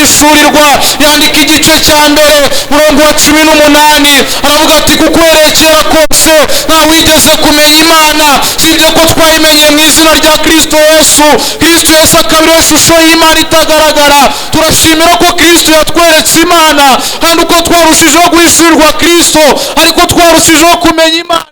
guhishurirwa yandika igice cya mbere murongo wa 18 aravuga ati kuko uherekera kose nta wigeze kumenya Imana sibyo ko twayimenye mu izina rya Kristo Yesu. Kristo Yesu akabira ishusho y'Imana itagaragara. Turashimira ko Kristo yatweretse Imana kandi uko twarushijeho guhishurirwa Kristo ariko twarushijeho kumenya Imana,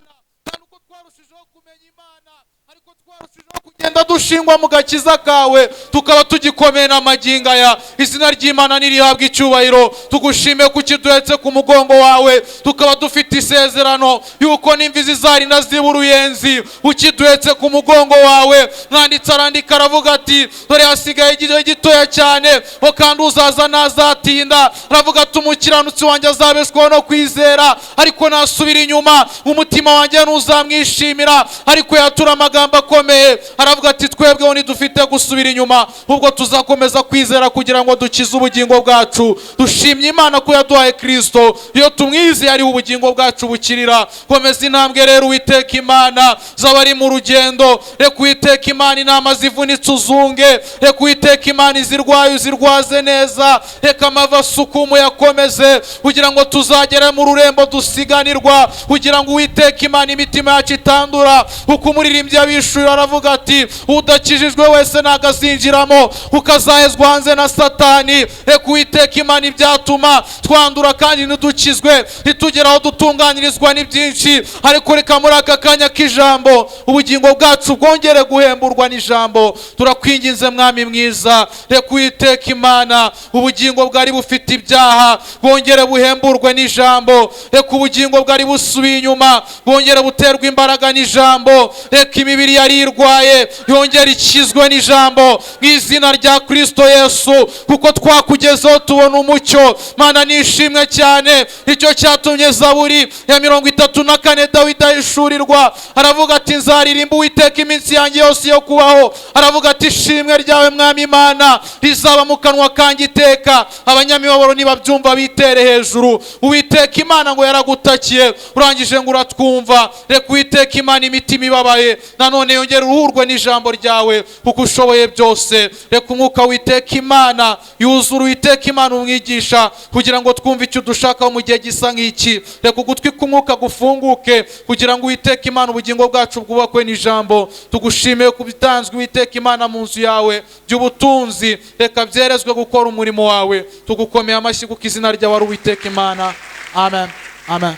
kandi uko twarushijeho kumenya Imana ariko twarushijeho kugenda dushingwa mu gakiza kawe, tukaba tugikomeye n'amagingo aya. Izina ry'Imana nirihabwa icyubahiro. Tugushime kukiduhetse ku mugongo wawe, tukaba dufite isezerano yuko n'imvi zizarinda ziba uruyenzi ukiduhetse ku mugongo wawe. Mwanditsi arandika aravuga ati dore hasigaye igihe gitoya cyane ho kandi uzaza ntazatinda. Aravuga ati umukiranutsi wanjye azabeshwaho no kwizera ariko nasubira inyuma, umutima wanjye ntuzamwishimira ariko yatura amagambo akomeye. Aravuga ati twebweho ntidufite gusubira inyuma, ubwo tuzakomeza kwizera kugira ngo dukize ubugingo bwacu. Dushimye Imana ko yaduhaye Kristo, iyo tumwizeye ari ubugingo bwacu bukirira. Komeza intambwe rero Uwiteka Imana z'abari mu rugendo. Reka Uwiteka Imana inama zivunitse uzunge, reka Uwiteka Imana izirwaye uzirwaze neza, reka amava asukumu yakomeze kugira ngo tuzagere mu rurembo dusiganirwa, kugira ngo Uwiteka Imana imitima yacu itandura. Uko umuririmbyi yabishurira aravuga ati udakijijwe wese nagazinjiramo, ukazahezwa hanze na Satani. Reka Uwiteka Imana ibyatuma twandura kandi ntidukizwe ntitugeraho dutunganirizwa ni byinshi, ariko reka muri aka kanya k'ijambo ubugingo bwacu bwongere guhemburwa n'ijambo. Turakwinginze Mwami mwiza, reka Uwiteka Imana ubugingo bwari bufite ibyaha bwongere buhemburwe n'ijambo. Reka ubugingo bwari busubiye inyuma bwongere buterwa imbaraga n'ijambo. Reka imibiri yari irwaye yongere ikizwe n'ijambo mu izina rya Kristo Yesu, kuko twakugezeho tubona umucyo. Mana nishimwe cyane, icyo cyatumye Zaburi ya 34 Dawidi ahishurirwa. Aravuga ati nzaririmba Uwiteka iminsi yanjye yose yo kubaho. Aravuga ati ishimwe ryawe Mwami Imana rizaba mu kanwa kanjye iteka, abanyamibabaro nibabyumva bitere hejuru. Uwiteka Imana ngo yaragutakiye urangije ngo uratwumva. Reka Uwiteka Imana imitima ibabaye nanone yongere uruhurwe n'ijambo ryawe kuko ushoboye byose. Reka umwuka Uwiteka Imana yuzura Uwiteka Imana umwigisha kugira ngo twumve icyo dushaka mu gihe gisa nk'iki. Reka ugutwi k'umwuka gufunguke kugira ngo Uwiteka Imana ubugingo bwacu bwubakwe n'ijambo. Tugushimiye ku bitanzwe Uwiteka Imana mu nzu yawe by'ubutunzi, reka byerezwe gukora umurimo wawe. Tugukomeye amashyi kuko izina ryawe ari Uwiteka Imana. Amen. Amen.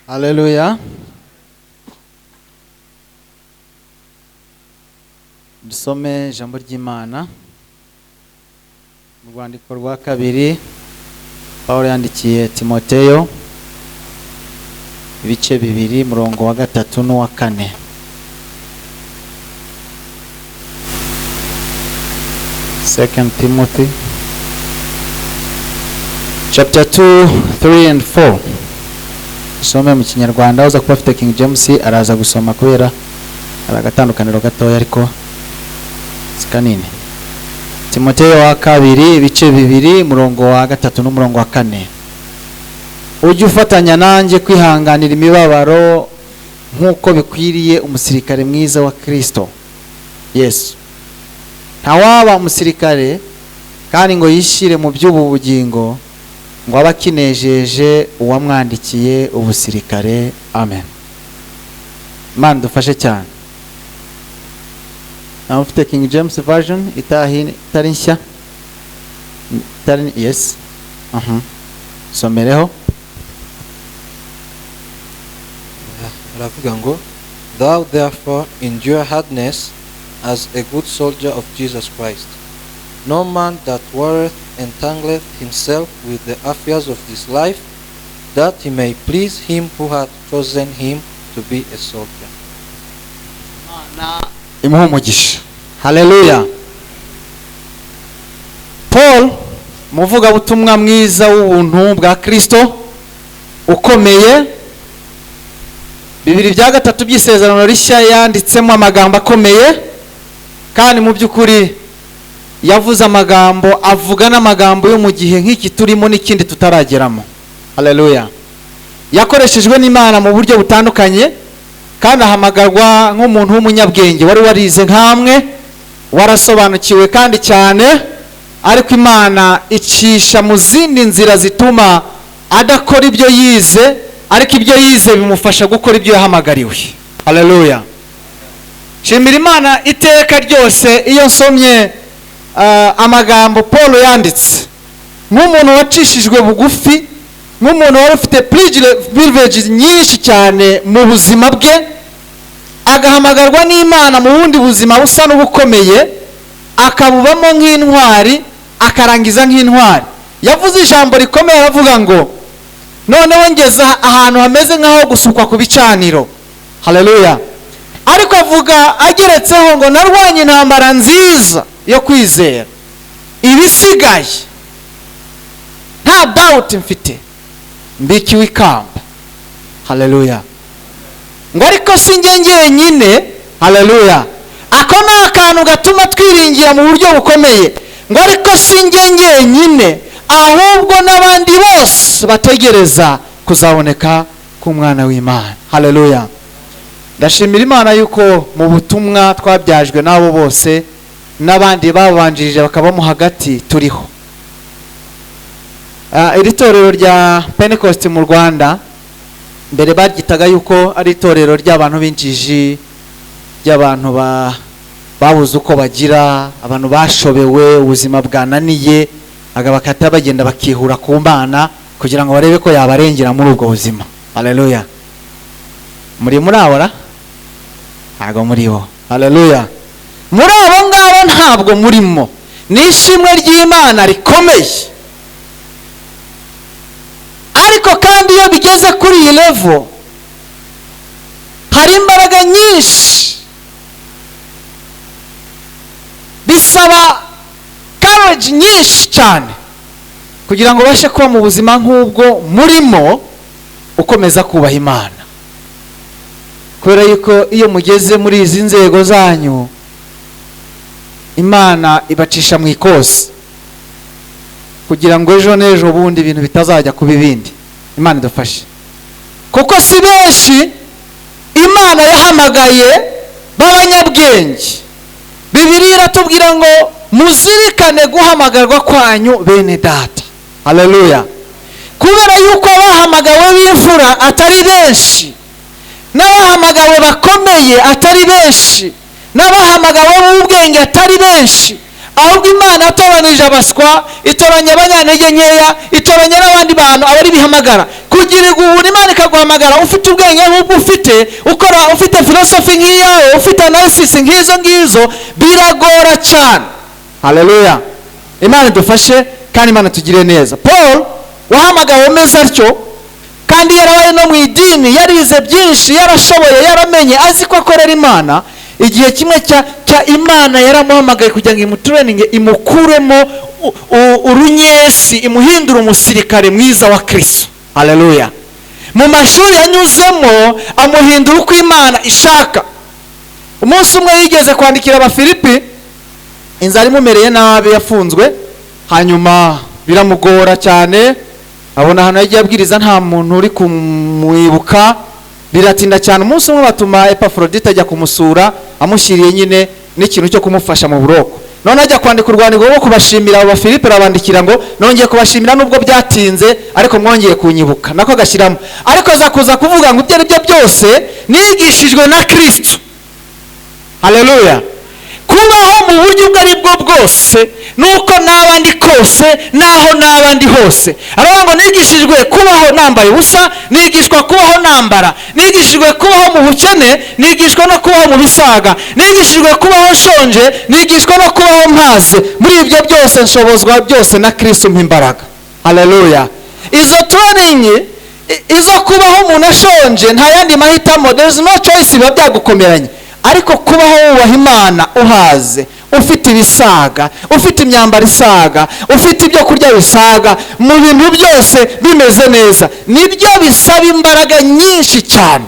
Haleluya. Dusome ijambo ry'Imana mu rwandiko rwa kabiri Pawulo yandikiye Timoteyo, ibice 2 murongo wa 3 n'uwa 4. Second Timothy chapter 2, 3 and 4. Some mu Kinyarwanda uza kuba afite King James araza gusoma kubera aragatandukaniro gatoya ariko sikanini. Timoteyo wa kabiri ibice 2 murongo wa 3 n'umurongo wa 4. Ujye ufatanya nanjye kwihanganira imibabaro nk'uko bikwiriye umusirikare mwiza wa Kristo Yesu. Ntawaba umusirikare kandi ngo yishire mu by'ubu bugingo ngo abakinejeje uwamwandikiye ubusirikare. Amen. Imana dufashe cyane. Now ufite King James version itari nshya yes. Somereho. Aravuga ngo thou therefore endure hardness as a good soldier of Jesus Christ. No man that warreth entangleth himself with the affairs of this life, that he may please him who hath chosen him to be a soldier. Imuhumugisha. Haleluya. Paul muvuga butumwa mwiza w'ubuntu bwa Kristo ukomeye, 2/3 by'isezerano rishya yanditsemo amagambo akomeye, kandi mu by'ukuri yavuze amagambo avuga n'amagambo yo mu gihe nk'iki turimo n'ikindi tutarageramo. Haleluya. Yakoreshejwe n'Imana mu buryo butandukanye kandi ahamagarwa nk'umuntu w'umunyabwenge wari warize nkamwe, warasobanukiwe kandi cyane ariko Imana icisha mu zindi nzira zituma adakora ibyo yize, ariko ibyo yize bimufasha gukora ibyo yahamagariwe. Haleluya. Shimira Imana iteka ryose iyo nsomye amagambo Paul yanditse, nk'umuntu wacishijwe bugufi, nk'umuntu wari ufite privilege nyinshi cyane mu buzima bwe, agahamagarwa n'Imana mu bundi buzima busa n'ubukomeye, akabubamo nk'intwari, akarangiza nk'intwari. Yavuze ijambo rikomeye, aravuga ngo noneho ngeze ahantu hameze nk'aho gusukwa ku bicaniro. Haleluya. Ariko avuga ageretseho ngo narwanye intambara nziza yo kwizera, ibisigaye nta doubt mfite mbikiwe ikamba. Haleluya. Ngo ariko si njye njyenyine. Haleluya. Ako ni akantu gatuma twiringira mu buryo bukomeye. Ngo ariko si njye njyenyine, ahubwo n'abandi bose bategereza kuzaboneka k'umwana w'Imana. Haleluya. Ndashimira Imana yuko mu butumwa twabyajwe n'abo bose n'abandi babanjirije bakabamo hagati turiho. Iri torero rya Pentecost mu Rwanda mbere baryitaga yuko ari itorero ry'abantu b'injiji, ry'abantu babuze uko bagira, abantu bashobewe, ubuzima bwananiye, agabakata bagenda bakihura ku Mana kugira ngo barebe ko yabarengera muri ubwo buzima. Haleluya. Muri abora ntabwo muriho. Haleluya. Muri abo ngabo ntabwo murimo. Ni ishimwe ry'Imana rikomeye. Ariko kandi iyo bigeze kuri iyi level hari imbaraga nyinshi, bisaba courage nyinshi cyane kugira ngo bashe kuba mu buzima nk'ubwo murimo, ukomeza kubaha Imana. Kubera yuko iyo mugeze muri izi nzego zanyu, Imana ibacisha mu ikosi kugira ngo ejo n'ejo bundi ibintu bitazajya kuba ibindi. Imana idufashe. Kuko si benshi Imana yahamagaye b'abanyabwenge. Bibiliya iratubwira ngo muzirikane guhamagarwa kwanyu bene data. Haleluya. Kubera yuko abahamagawe b'imfura atari benshi, n'abahamagawe bakomeye atari benshi, n'abahamagawe b'ubwenge atari benshi, ahubwo Imana atoranije abaswa, itoranya abanyantege nkeya, itoranya n'abandi bantu abari bihamagara. Kugira ngo ubu Imana ikaguhamagara ufite ubwenge nk'ubwo ufite, ukora ufite philosophy nk'iyawe, ufite analysis nk'izo ngizo, biragora cyane. Haleluya. Imana idufashe kandi Imana tugire neza. Paul wahamagawe umeze atyo, kandi yarabaye no mu idini, yarize byinshi, yarashoboye, yaramenye, azi ko akorera Imana. Igihe kimwe cya Imana yaramuhamagaye kugira ngo imutureninge, imukuremo urunyesi, imuhindura umusirikare mwiza wa Kristo. Haleluya. Mu mashuri yanyuzemo amuhindura uko Imana ishaka. Umunsi umwe yigeze kwandikira Abafilipi, inzara imumereye nabi, yafunzwe, hanyuma biramugora cyane, abona ahantu yagiye abwiriza nta muntu uri kumwibuka, biratinda cyane. Umunsi umwe batuma Epafrodite ajya kumusura, amushyiriye nyine n'ikintu cyo kumufasha mu buroko. None ajya kwandika urwandiko rwo kubashimira abo Bafilipi, arabandikira ngo nongeye kubashimira nubwo byatinze, ariko mwongeye kunyibuka. Nako gashyiramo. Ariko aza kuza kuvuga ngo ibyo ari byo byose nigishijwe na Kristo. Haleluya. Kubaho mu buryo ubwo ari bwo bwose, nuko n'abandi kose, naho n'abandi hose. Aravuga ngo nigishijwe kubaho nambaye ubusa, nigishwa kubaho nambara, nigishijwe kubaho mu bukene, nigishwa no kubaho mu bisaga, nigishijwe kubaho nshonje, nigishwa no kubaho mpaze. Muri ibyo byose nshobozwa byose na Kristo mpimbaraga. Haleluya. Izo training, izo kubaho umuntu ashonje nta yandi mahitamo, there is no choice, biba byagukomeranye. Ariko kubaho wubaha Imana uhaze, ufite ibisaga, ufite imyambaro isaga, ufite ibyo kurya bisaga, mu bintu byose bimeze neza, nibyo bisaba imbaraga nyinshi cyane.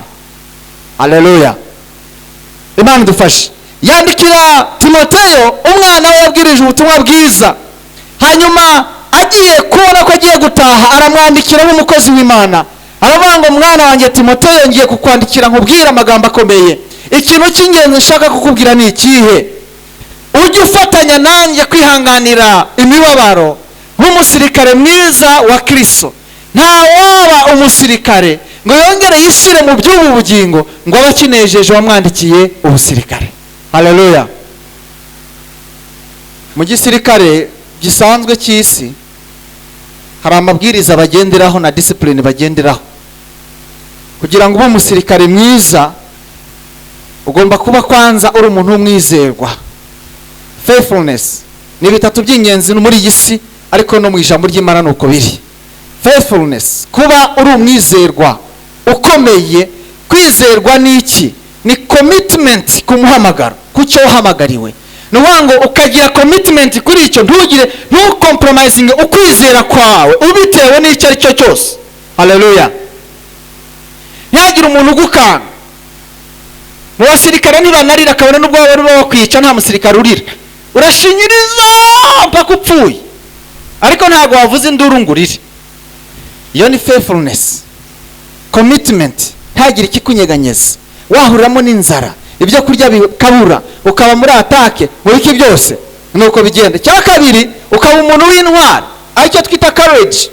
Haleluya. Imana idufashe. Yandikira Timoteyo, umwana we yabwirije ubutumwa bwiza, hanyuma agiye kubona ko agiye gutaha, aramwandikira nk'umukozi w'Imana, aravuga ngo mwana wanjye Timoteyo, ngiye kukwandikira nkubwira amagambo akomeye. Ikintu cy'ingenzi nshaka kukubwira ni ikihe? ujye ufatanya nanjye kwihanganira imibabaro nk'umusirikare mwiza wa Kristo. Nta waba umusirikare ngo yongere yishyire mu by'ubu bugingo ngo abe akinejeje wamwandikiye ubusirikare. Haleluya. Mu gisirikare gisanzwe cy'isi hari amabwiriza bagenderaho na discipline bagenderaho. Kugira ngo ube umusirikare mwiza ugomba kuba kwanza uri umuntu w'umwizerwa. Faithfulness ni bitatu by'ingenzi muri iyi si, ariko no mu ijambo ry'Imana nuko biri. Faithfulness, kuba uri umwizerwa ukomeye. Kwizerwa ni iki? Ni commitment ku muhamagaro, ku cyo wahamagariwe. Nuwango ukagira commitment kuri icyo, ntucompromising ukwizera kwawe ubitewe n'icyo ari cyo cyose. Haleluya. Ntiyagira umuntu ugukanga. Mu basirikare ntibanarira akabona n'ubwo bari bakwica, nta musirikare urira. Urashinyiriza mpaka upfuye, ariko ntabwo wavuze induru ngurire. Iyo ni faithfulness, commitment. Ntagira ikikunyeganyeza. Wahuriramo n'inzara, ibyo kurya bikabura, ukaba muri atake, muri iki byose nuko bigenda. Cya kabiri, ukaba umuntu w'intwari, aricyo twita courage.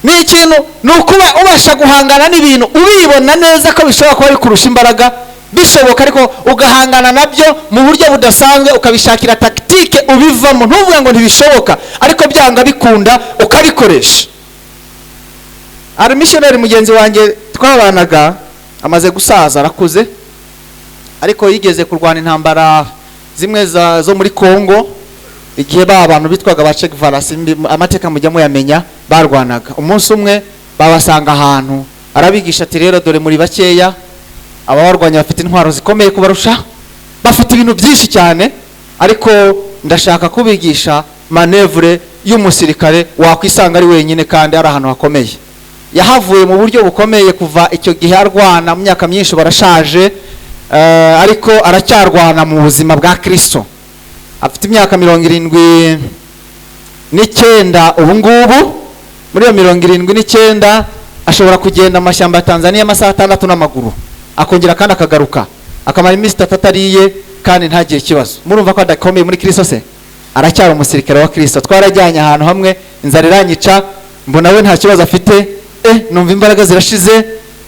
Ni ikintu nukuba ubasha guhangana n'ibintu ubibona neza ko bishobora kuba bikurusha imbaraga, bishoboka ariko ugahangana nabyo mu buryo budasanzwe, ukabishakira tactique ubivamo. Ntuvuga ngo ntibishoboka, ariko byanga bikunda ukabikoresha. Ari missionary mugenzi wanjye twabanaga amaze gusaza, arakuze, ariko yigeze kurwana intambara zimwe zo muri Kongo, igihe abantu bitwaga ba Che Guevara, amateka mujya muyamenya, barwanaga. Umunsi umwe babasanga ahantu, arabigisha ati rero dore muri bakeya, ababarwanya bafite intwaro zikomeye kubarusha, bafite ibintu byinshi cyane, ariko ndashaka kubigisha manevre y'umusirikare wakwisanga ari wenyine kandi ari ahantu hakomeye. Yahavuye mu buryo bukomeye kuva icyo gihe arwana, mu myaka myinshi barashaje, ariko aracyarwana mu buzima bwa Kristo. Afite imyaka 79 ubu ngubu. Muri iyo 79 ashobora kugenda amashyamba ya Tanzania amasaha 6 n'amaguru, akongera kandi akagaruka, akamara iminsi 3 atariye kandi ntagire ikibazo. Murumva ko adakomeye muri Kristo se? Aracyari umusirikare wa Kristo. Twarajyanye ahantu hamwe, inzara iranyica, mbona we nta kibazo afite, numva imbaraga zirashize,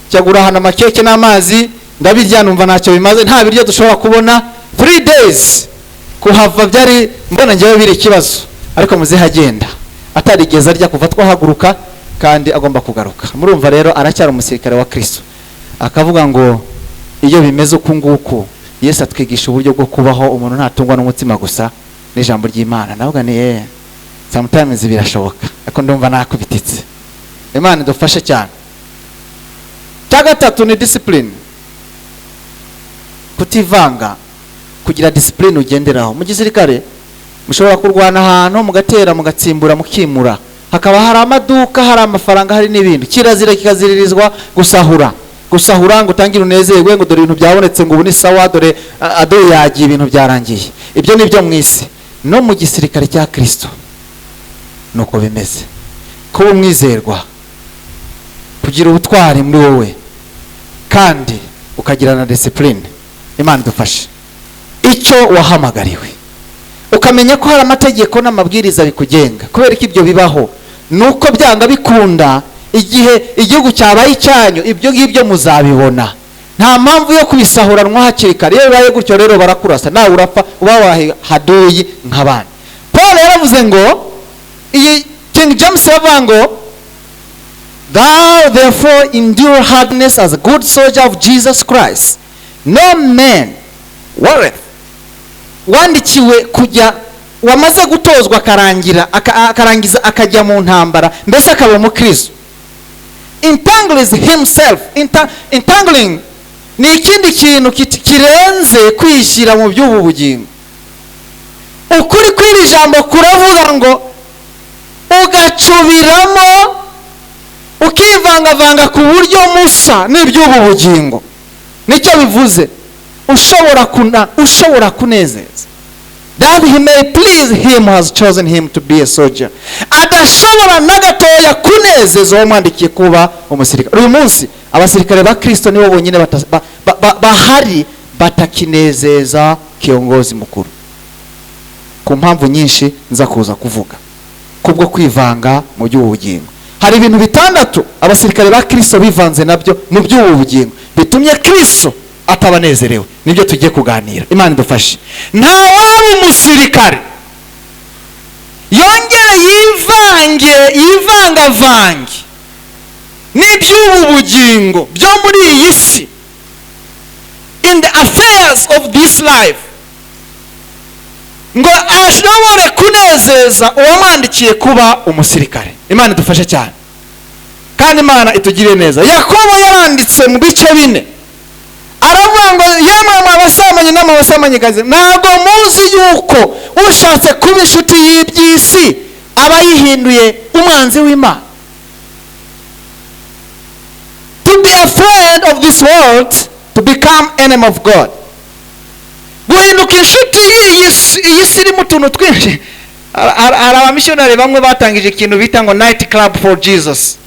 cyagura hana makeke n'amazi, ndabirya numva ntacyo bimaze, nta biryo dushobora kubona. 3 days kuhava byari mbona ngewe biri ikibazo, ariko muzehe agenda atarigeze arya kuva twahaguruka, kandi agomba kugaruka. Murumva rero aracyari umusirikare wa Kristo. Akavuga ngo iyo bimeze uku nguku, Yesu atwigisha uburyo bwo kubaho umuntu ntatungwa n'umutima gusa n'ijambo ry'Imana. Navuga ni sometimes birashoboka, ariko ndumva nakubititse. Imana idufashe cyane. Cya gatatu ni discipline, kutivanga, kugira discipline ugenderaho. Mu gisirikare mushobora kurwana ahantu, mugatera, mugatsimbura, mukimura, hakaba hari amaduka, hari amafaranga, hari n'ibindi. Kirazira kikaziririzwa gusahura ngo utangire unezerwe ngo dore ibintu byabonetse, ngo ubu ni sawa, dore ado yagiye, ibintu byarangiye. Ibyo nibyo mu isi. No mu gisirikare cya Kristo nuko bimeze. Kuba umwizerwa, kugira ubutwari muri wowe, kandi ukagira na discipline. Imana idufashe. Icyo wahamagariwe, ukamenya ko hari amategeko n'amabwiriza bikugenga. Kubera ko ibyo bibaho, nuko byanga bikunda, igihe igihugu cyabaye icyanyu, ibyo ngibyo muzabibona. Nta mpamvu yo kubisahuranwa hakiri kare. Iyo bibaye gutyo rero barakurasa, nawe urapfa, uba wahadoyi nk'abandi. Paul yaravuze ngo, iyi King James yavuga ngo, thou therefore endure hardness as a good soldier of Jesus Christ. No man worth. Wandikiwe kujya, wamaze gutozwa akarangiza akajya mu ntambara, mbese akaba umukristo. Entangles himself. Entangling ni ikindi kintu kirenze kwishyira mu by'ubu bugingo. Ukuri kw'iri jambo kuravuga ngo ugacubiramo, ukivangavanga ku buryo musa n'iby'ubu bugingo. Nicyo bivuze, ushobora kunezeza. That he may please him who has chosen him to be a soldier. Adashobora na gatoya kunezeza wamwandikiye kuba umusirikare. Uyu munsi abasirikare ba Kristo nibo bonyine bahari batakinezeza kiongozi mukuru, ku mpamvu nyinshi nza kuza kuvuga, kubwo kwivanga mu by'ubugingo. Hari ibintu bitandatu abasirikare ba Kristo bivanze nabyo mu by'ubugingo bitumye Kristo atabanezerewe, nibyo tugiye kuganira. Imana idufashe. Nta waba umusirikare yongere yivangavange n'iby'ubu bugingo byo muri iyi si, in the affairs of this life, ngo ashobore kunezeza uwamwandikiye kuba umusirikare. Imana idufashe cyane kandi Imana itugirire neza. Yakobo yaranditse mu bice 4 aravuga ngo yemwe mwabasamanyi n'amabasamanyikazi, ntabwo muzi yuko ushatse kuba inshuti y'iby'isi aba yihinduye umwanzi w'Imana. To be a friend of this world, to become enemy of God. Guhinduka inshuti iyi si irimo utuntu twinshi. Hari abamissionary bamwe batangije ikintu bita ngo night club for Jesus.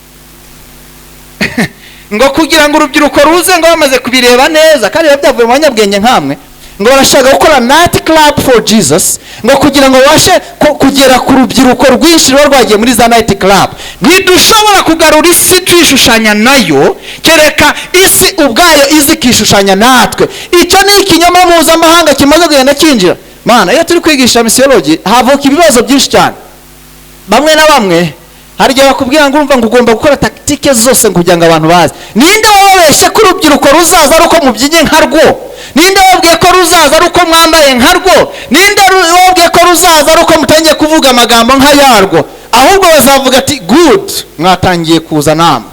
Ngo kugira ngo urubyiruko ruze ngo bamaze kubireba neza kandi byavuye mu banyabwenge nkamwe, ngo barashaka gukora night club for Jesus, ngo kugira ngo bashe kugera ku rubyiruko rwinshi ruba rwagiye muri za night club. Ntidushobora kugarura isi twishushanya nayo, kereka isi ubwayo izi kishushanya natwe. Icyo ni ikinyoma mpuzamahanga kimaze kugenda kinjira. Mana, iyo turi kwigisha missiology havuka ibibazo byinshi cyane. Bamwe na bamwe hari igihe bakubwira ngo urumva ngo ugomba gukora tactique zose kugira ngo abantu baze. Ninde wabeshe ko urubyiruko ruzaza ari uko mubyinye nka rwo? Ninde wabwiye ko ruzaza ari uko mwambaye nka rwo? Ninde wabwiye ko ruzaza ari uko mutangiye kuvuga amagambo nka yarwo? Ahubwo bazavuga ati good, mwatangiye kuza namwe.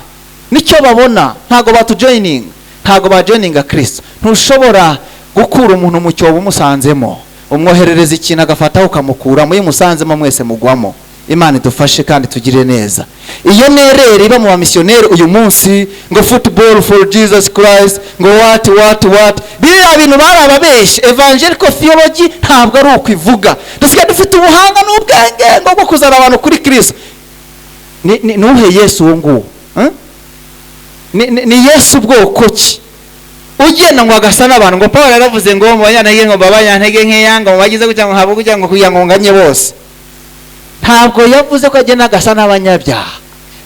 Nicyo babona, ntago batujoining, ntago bajoininga Kristo. Ntushobora gukura umuntu mu cyobo umusanzemo, umwoherereza ikintu agafataho ukamukura mu musanzemo mwese mugwamo. Imana idufashe kandi tugire neza. Iyo nerere iba mu bamissionnaire uyu munsi ngo football for Jesus Christ, ngo what biriya bintu barababeshe. Evangelical theology ntabwo ari ukwivuga. Dusigaye dufite ubuhanga n'ubwenge ngo kuzana abantu kuri Kristo. Nuhe Yesu wo nguwo? Ni Yesu bwoko ki? Ugenda ngo agasa n'abantu, ngo Paul yaravuze ngo mu banyantege ngo babanyantege nk'eyanga, mu bagize kugira ngo habo kugira ngo kugira ngo nganye bose. Ntabwo yavuze ko agenda agasa n'abanyabyaha,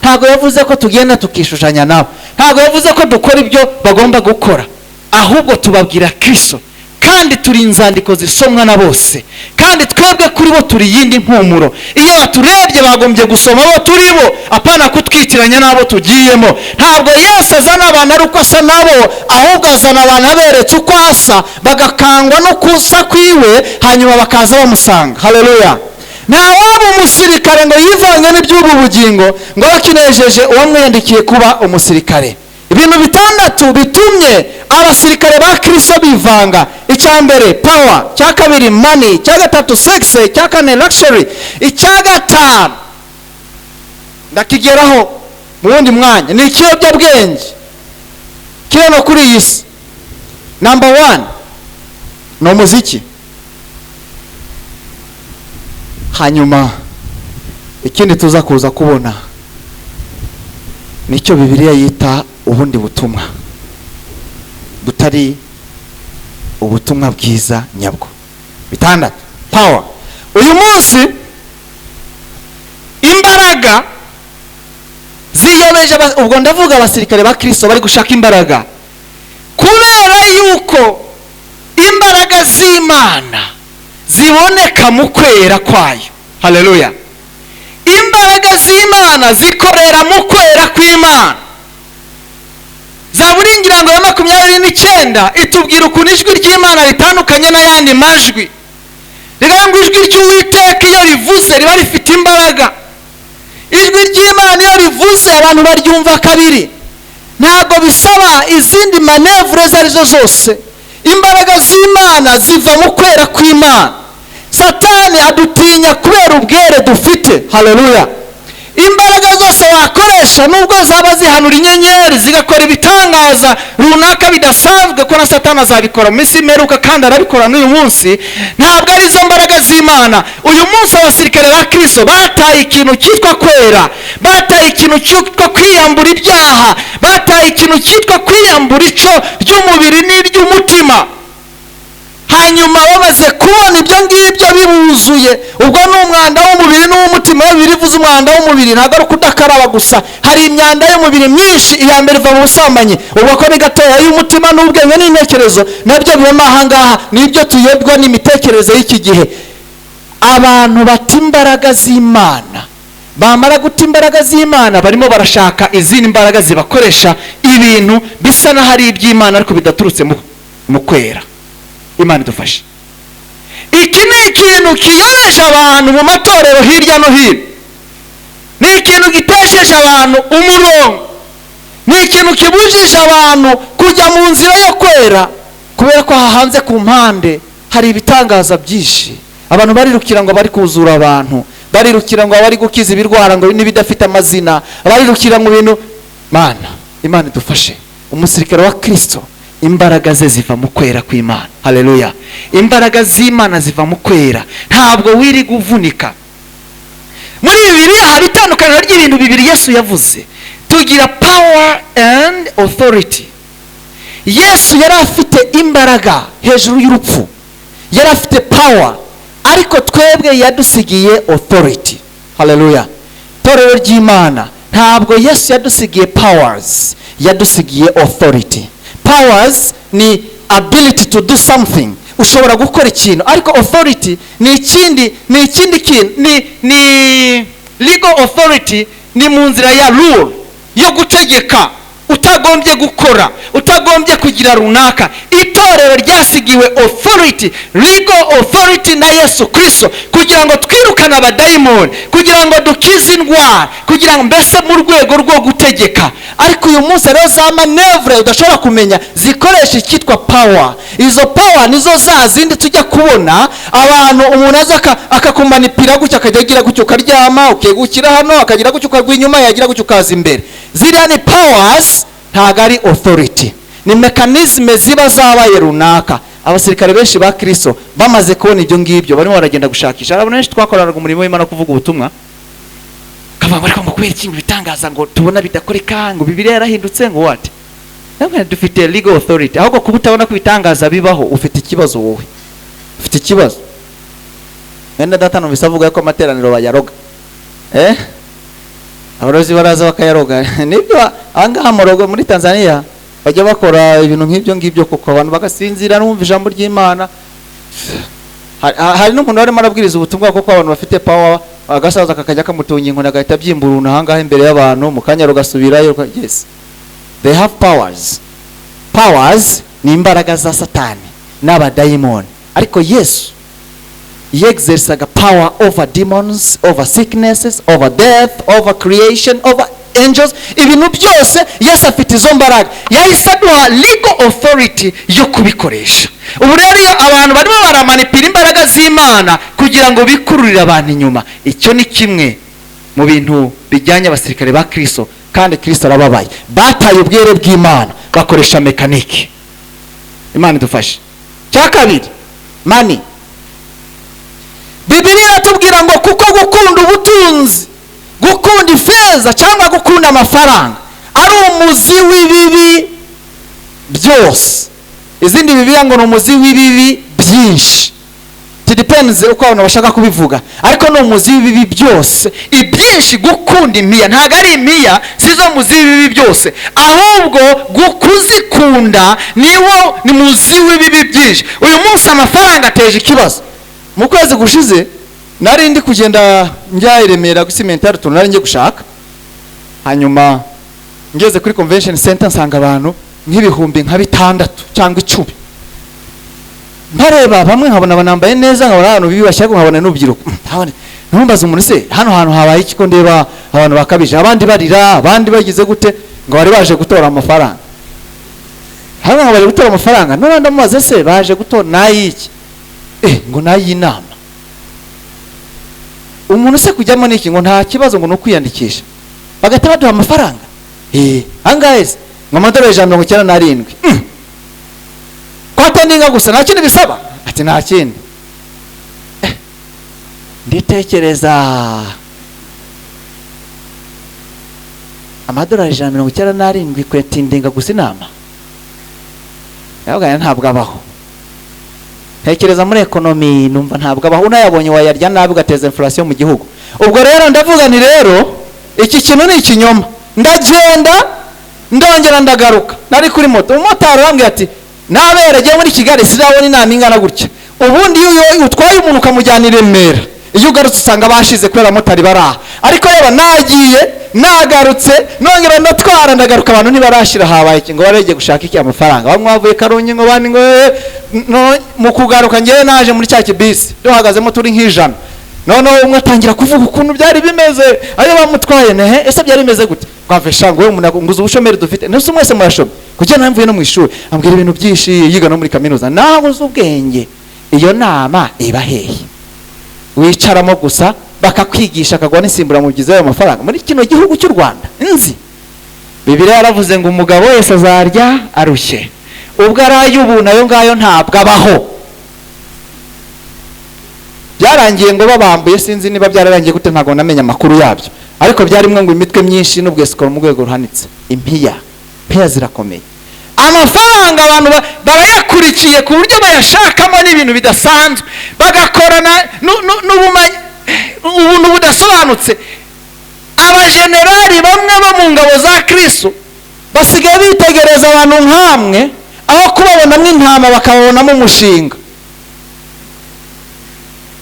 ntabwo yavuze ko tugenda tukishushanya nabo, ntabwo yavuze ko dukora ibyo bagomba gukora, ahubwo tubabwira Kristo. Kandi turi inzandiko zisomwa na bose, kandi twebwe kuri bo turi yindi mpumuro. Iyo baturebye bagombye gusoma bo turi bo, apana kutwitiranya nabo tugiyemo. Ntabwo Yesu azana abantu ari uko asa nabo, ahubwo azana abantu aberetse uko asa, bagakangwa no kusa kwiwe, hanyuma bakaza bamusanga. Haleluya. Nta waba umusirikare ngo yivange n'iby'ubu bugingo ngo bakinejeje uwamwandikiye kuba umusirikare. Ibintu bitandatu bitumye abasirikare ba Kristo bivanga. Icya mbere power, cya kabiri money, cya gatatu sex, cya kane luxury, icya gatanu ndakigeraho mu wundi mwanya ni ikiyobyabwenge kiri no kuri iyi si. Number 1 ni umuziki. Hanyuma ikindi tuza kuza kubona nicyo Bibiliya yita ubundi butumwa butari ubutumwa bwiza nyabwo. Bitandatu power. Uyu munsi imbaraga ziyobeje, ubwo ndavuga abasirikare ba Kristo bari gushaka imbaraga, kubera yuko imbaraga z'Imana ziboneka mu kwera kwayo. Haleluya. Imbaraga z'Imana zikorera mu kwera kw'Imana. Zaburi ngirango ya 29 itubwira ukuntu ijwi ry'Imana ritandukanye n'ayandi majwi. Rivuga ngo ijwi ry'Uwiteka iyo rivuze riba rifite imbaraga. Ijwi ry'Imana iyo rivuze abantu baryumva kabiri. Ntabwo bisaba izindi manevre zarizo zose. Imbaraga z'Imana ziva mu kwera kw'Imana. Satani adutinya kubera ubwere dufite. Haleluya. Imbaraga zose wakoresha nubwo zaba zihanura inyenyeri zigakora ibitangaza runaka bidasanzwe, ko na Satani azabikora mu minsi imeruka kandi arabikora n'uyu munsi, ntabwo ari zo mbaraga z'Imana. Uyu munsi abasirikare ba Kristo bataye ikintu cyitwa kwera, bataye ikintu cyitwa kwiyambura ibyaha, bataye ikintu cyitwa kwiyambura ico ry'umubiri n'iry'umutima. hanyuma bamaze kubona ibyo ngibyo bibuzuye, ubwo ni umwanda w'umubiri n'uw'umutima bivuze umwanda w'umubiri ntabwo ari ukudakaraba gusa, hari imyanda y'umubiri myinshi. iya mbere iva mu busambanyi, ubwo ko ni gatoya y'umutima n'ubwenge n'intekerezo nabyo bibamo ahangaha. nibyo tuyobwa n'imitekerereze y'iki gihe. abantu bata imbaraga z'Imana, bamara guta imbaraga z'Imana barimo barashaka izindi mbaraga zibakoresha ibintu bisa n'aho ari iby'Imana ariko bidaturutse mu kwera. Imana idufashe. iki ni ikintu kiyobeje abantu mu matorero hirya no hino, ni ikintu gitesheje abantu umurongo, ni ikintu kibujije abantu kujya mu nzira yo kwera, kubera ko aha hanze ku mpande hari ibitangaza byinshi. abantu barirukira ngo bari kuzura abantu, barirukira ngo bari gukiza ibirwara ngo n'ibidafite amazina, barirukira mu bintu. Imana idufashe. umusirikare wa Kristo imbaraga ze ziva mu kwera kw'Imana. Haleluya. imbaraga z'Imana ziva mu kwera, ntabwo wiri guvunika. muri Bibiliya hari itandukaniro ry'ibintu bibiri Yesu yavuze. tugira power and authority. Yesu yari afite imbaraga hejuru y'urupfu, yari afite power, ariko twebwe yadusigiye authority. Haleluya. torero ry'Imana ntabwo Yesu yadusigiye powers, yadusigiye authority. powers ni ability to do something, ushobora gukora ikintu, ariko authority ni ikindi kintu, ni legal authority, ni mu nzira ya rule yo gutegeka, utagombye gukora, utagombye kugira runaka. itorero ryasigiwe authority, legal authority na Yesu Kristo, kugira ngo twirukane abadayimoni, kugira ngo dukize indwara, kugira ngo mbese mu rwego rwo gutegeka. ariko uyu munsi rero za manevre udashobora kumenya zikoresha icyitwa power. izo power nizo za zindi tujya kubona abantu, umuntu aza akakumanipira gutya, akajya agira gutyo, ukaryama ukegukira hano, akagira gutyo ukagwa inyuma, yagira gutyo ukaza imbere. ziriya ni powers, ntabwo ari authority. ni mekanizme ziba zabaye runaka. abasirikare benshi ba Kristo bamaze kubona ibyo ngibyo barimo baragenda gushakisha. abantu benshi twakoranaga umurimo w'Imana kuvuga ubutumwa, kavuga ngo kubera ikintu bitangaza ngo tubona bidakoreka, ngo Bibiliya yarahindutse, ngo what? Namwe dufite legal authority. ahubwo kuba utabona ko bitangaza bibaho, ufite ikibazo wowe, ufite ikibazo. Wenda data numvise avuga ko amateraniro bayaroga. abarozi baraza bakayaroga. nibyo ahangaha murogo muri Tanzania bajya bakora ibintu nk'ibyo ngibyo, kuko abantu bagasinzira n'umva ijambo ry'Imana. hari n'umuntu warimo arabwiriza ubutumwa kuko abantu bafite power, agasaza kakajya kamutunga inkoni agahita byimburuna ahangaha imbere y'abantu, mu kanya rugasubirayo. Yes, they have powers. powers ni imbaraga za Satani n'abadayimoni, ariko Yesu yexercisaga power over demons, over sicknesses, over death, over creation, over angels. ibintu byose Yesu afite izo mbaraga, yahise aduha legal authority yo kubikoresha. ubu rero iyo abantu barimo baramanipira imbaraga z'Imana kugira ngo bikururire abantu inyuma, icyo ni kimwe mu bintu bijyanye abasirikare ba Kristo, kandi Kristo arababaye. bataye ubwere bw'Imana, bakoresha mekaniki. Imana idufashe. cya kabiri, money. Bibiliya iratubwira ngo kuko gukunda ubutunzi, gukunda ifeza cyangwa gukunda amafaranga ari umuzi w'ibibi byose. izindi Bibiliya ngo ni umuzi w'ibibi byinshi. It depends uko abantu bashaka kubivuga, ariko ni umuzi w'ibibi byose. ibyinshi, gukunda imiya, ntabwo ari imiya sizo muzi w'ibibi byose, ahubwo kuzikunda ni muzi w'ibibi byinshi. uyu munsi amafaranga ateje ikibazo. mu kwezi gushize nari ndi kugenda njya i Remera gusimentari tuntu nari ngiye gushaka, hanyuma ngeze kuri convention center nsanga abantu nk'ibihumbi nka 6 cyangwa 10. ntareba bamwe nkabona banambaye neza, nkabona abantu bibashya, nkabona n'ubyiruko. ntumbaze umuntu se hano hantu habaye iki ko ndeba abantu bakabije, abandi barira, abandi bagize gute, ngo bari baje gutora amafaranga. hano baje gutora amafaranga, n'abandi amaze se baje gutora nayiki, ngo nayinama. umuntu se kujyamo niki ngo nta kibazo, ngo nukwiyandikisha bagahita baduha amafaranga. angahe se? ngo amadolari 197. kwatendinga gusa, nta kindi bisaba? ati nta kindi. nditekereza amadolari 197 kwetindinga gusa inama, yabaga ntabwo abaho. Tekereza muri ekonomi numva ntabwo abaho unayabonye wayarya nabi ugateza inflation mu gihugu. Ubwo rero ndavuga ni rero iki kintu ni ikinyoma. Ndagenda ndongera ndagaruka nari kuri moto. Umumotari arambwira ati naberegiye muri Kigali sirabona inama ingana gutya. Ubundi iyo utwaye umuntu ukamujyana i Remera iyo ugarutse usanga bashize kubera motari baraha. Ariko reba nagiye nagarutse nongera ndatwara ndagaruka abantu ntibarashira habaye ngo barege gushaka iki amafaranga. Bamwe bavuye Karongi ngo bandi ngo mu kugaruka ngiye naje muri cya kibisi duhagazemo turi nk'ijana. Noneho umwe atangira kuvuga ukuntu byari bimeze ayo bamutwaye nehe ese byari bimeze gute kwafesha ngo umuntu nguze ubushomeri dufite nese mwese murashoma kujya namvuye no mu ishuri ambwira ibintu byinshi yiga no muri kaminuza naho uzubwenge. Iyo nama iba hehe wicaramo gusa bakakwigisha akagwa n'insimbura mu byiza y'amafaranga muri kino gihugu cy'u Rwanda nzi. Bibiliya yaravuze ngo umugabo wese azarya arushye ubwo araye ubu nayo ngayo ntabwo abaho. Byarangiye ngo babambuye sinzi niba byararangiye gute ntago namenya amakuru yabyo ariko byarimwe ngo imitwe myinshi n'ubwesikoro mu rwego ruhanitse. Impiya zirakomeye amafaranga abantu barayakurikiye ku buryo bayashakamo n'ibintu bidasanzwe bagakorana n'ubumanyi ubuntu budasobanutse. Abajenerali bamwe bo mu ngabo za Kristo basigaye bitegereza abantu nk'amwe aho kubabonamo intama bakabonamo umushinga.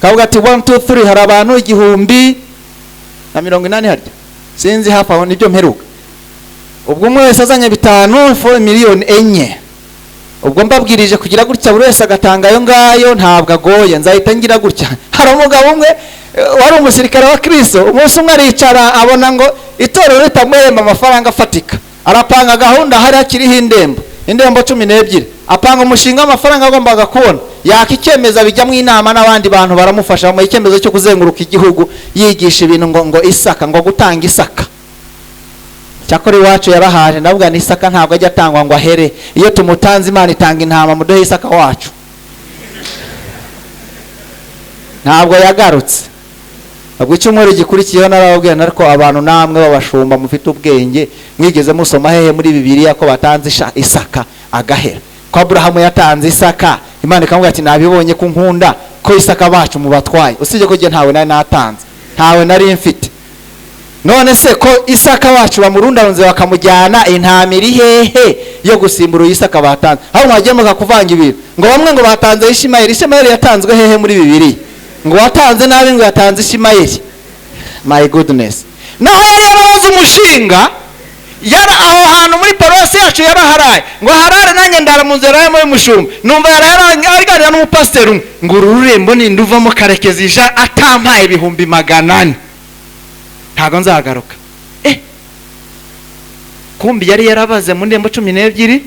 Kavuga ati 1 2 3 hari abantu 1,080 harya sinzi hafi aho nibyo mperuka. Ubwo umwe wese azanye 5 4 miliyoni enye. Ubwo mbabwirije kugira gutya buri wese agatanga ayo ngayo ntabwo agoye nzahita ngira gutya. Hari umugabo umwe wari umusirikare wa Kristo umunsi umwe aricara abona ngo itorero ritamuhemba amafaranga afatika. Arapanga gahunda hari akiriho indembo 12 apanga umushinga w'amafaranga agombaga kubona yakikemeza bijya mu inama n'abandi bantu baramufasha mu icyemezo cyo kuzenguruka igihugu yigisha ibintu ngo isaka ngo gutanga isaka. Cyakora iwacu yarahaje ndavuga ni isaka ntabwo ajya atangwa ngo ahere iyo tumutanze Imana itanga intama muduhe isaka wacu. Ntabwo yagarutse. Ubwo icyumweru gikurikiyeho narababwira nariko abantu namwe babashumba mufite ubwenge mwigeze musoma hehe muri Bibiliya ko batanze isaka agahera. Ko Abrahamu yatanze isaka Imana ikamubwira ati nabibonye ku nkunda ko isaka bacu mu batwaye usije ko je ntawe nari natanze ntawe nari mfite. None se ko isaka wacu bamurundarunze bakamujyana intama iri hehe yo gusimbura isaka batanze aho mwagiye mukakuvanga ibintu ngo bamwe ngo batanze Ishimayeli yatanzwe hehe muri Bibiliya ngo watanze nabi ngo yatanze Ishimayeli. My goodness. Naho yari yarabaza umushinga yara aho hantu muri paroisse yacu yaraharaye ngo harare nanjye ndara mu nzira y'ayo mushumba numva yaraganira n'umupasiteri ngo ururembo ni nduvamo karekezija atampaye 400 ntago nzagaruka. Kumbi yari yarabaze mu ndembo 12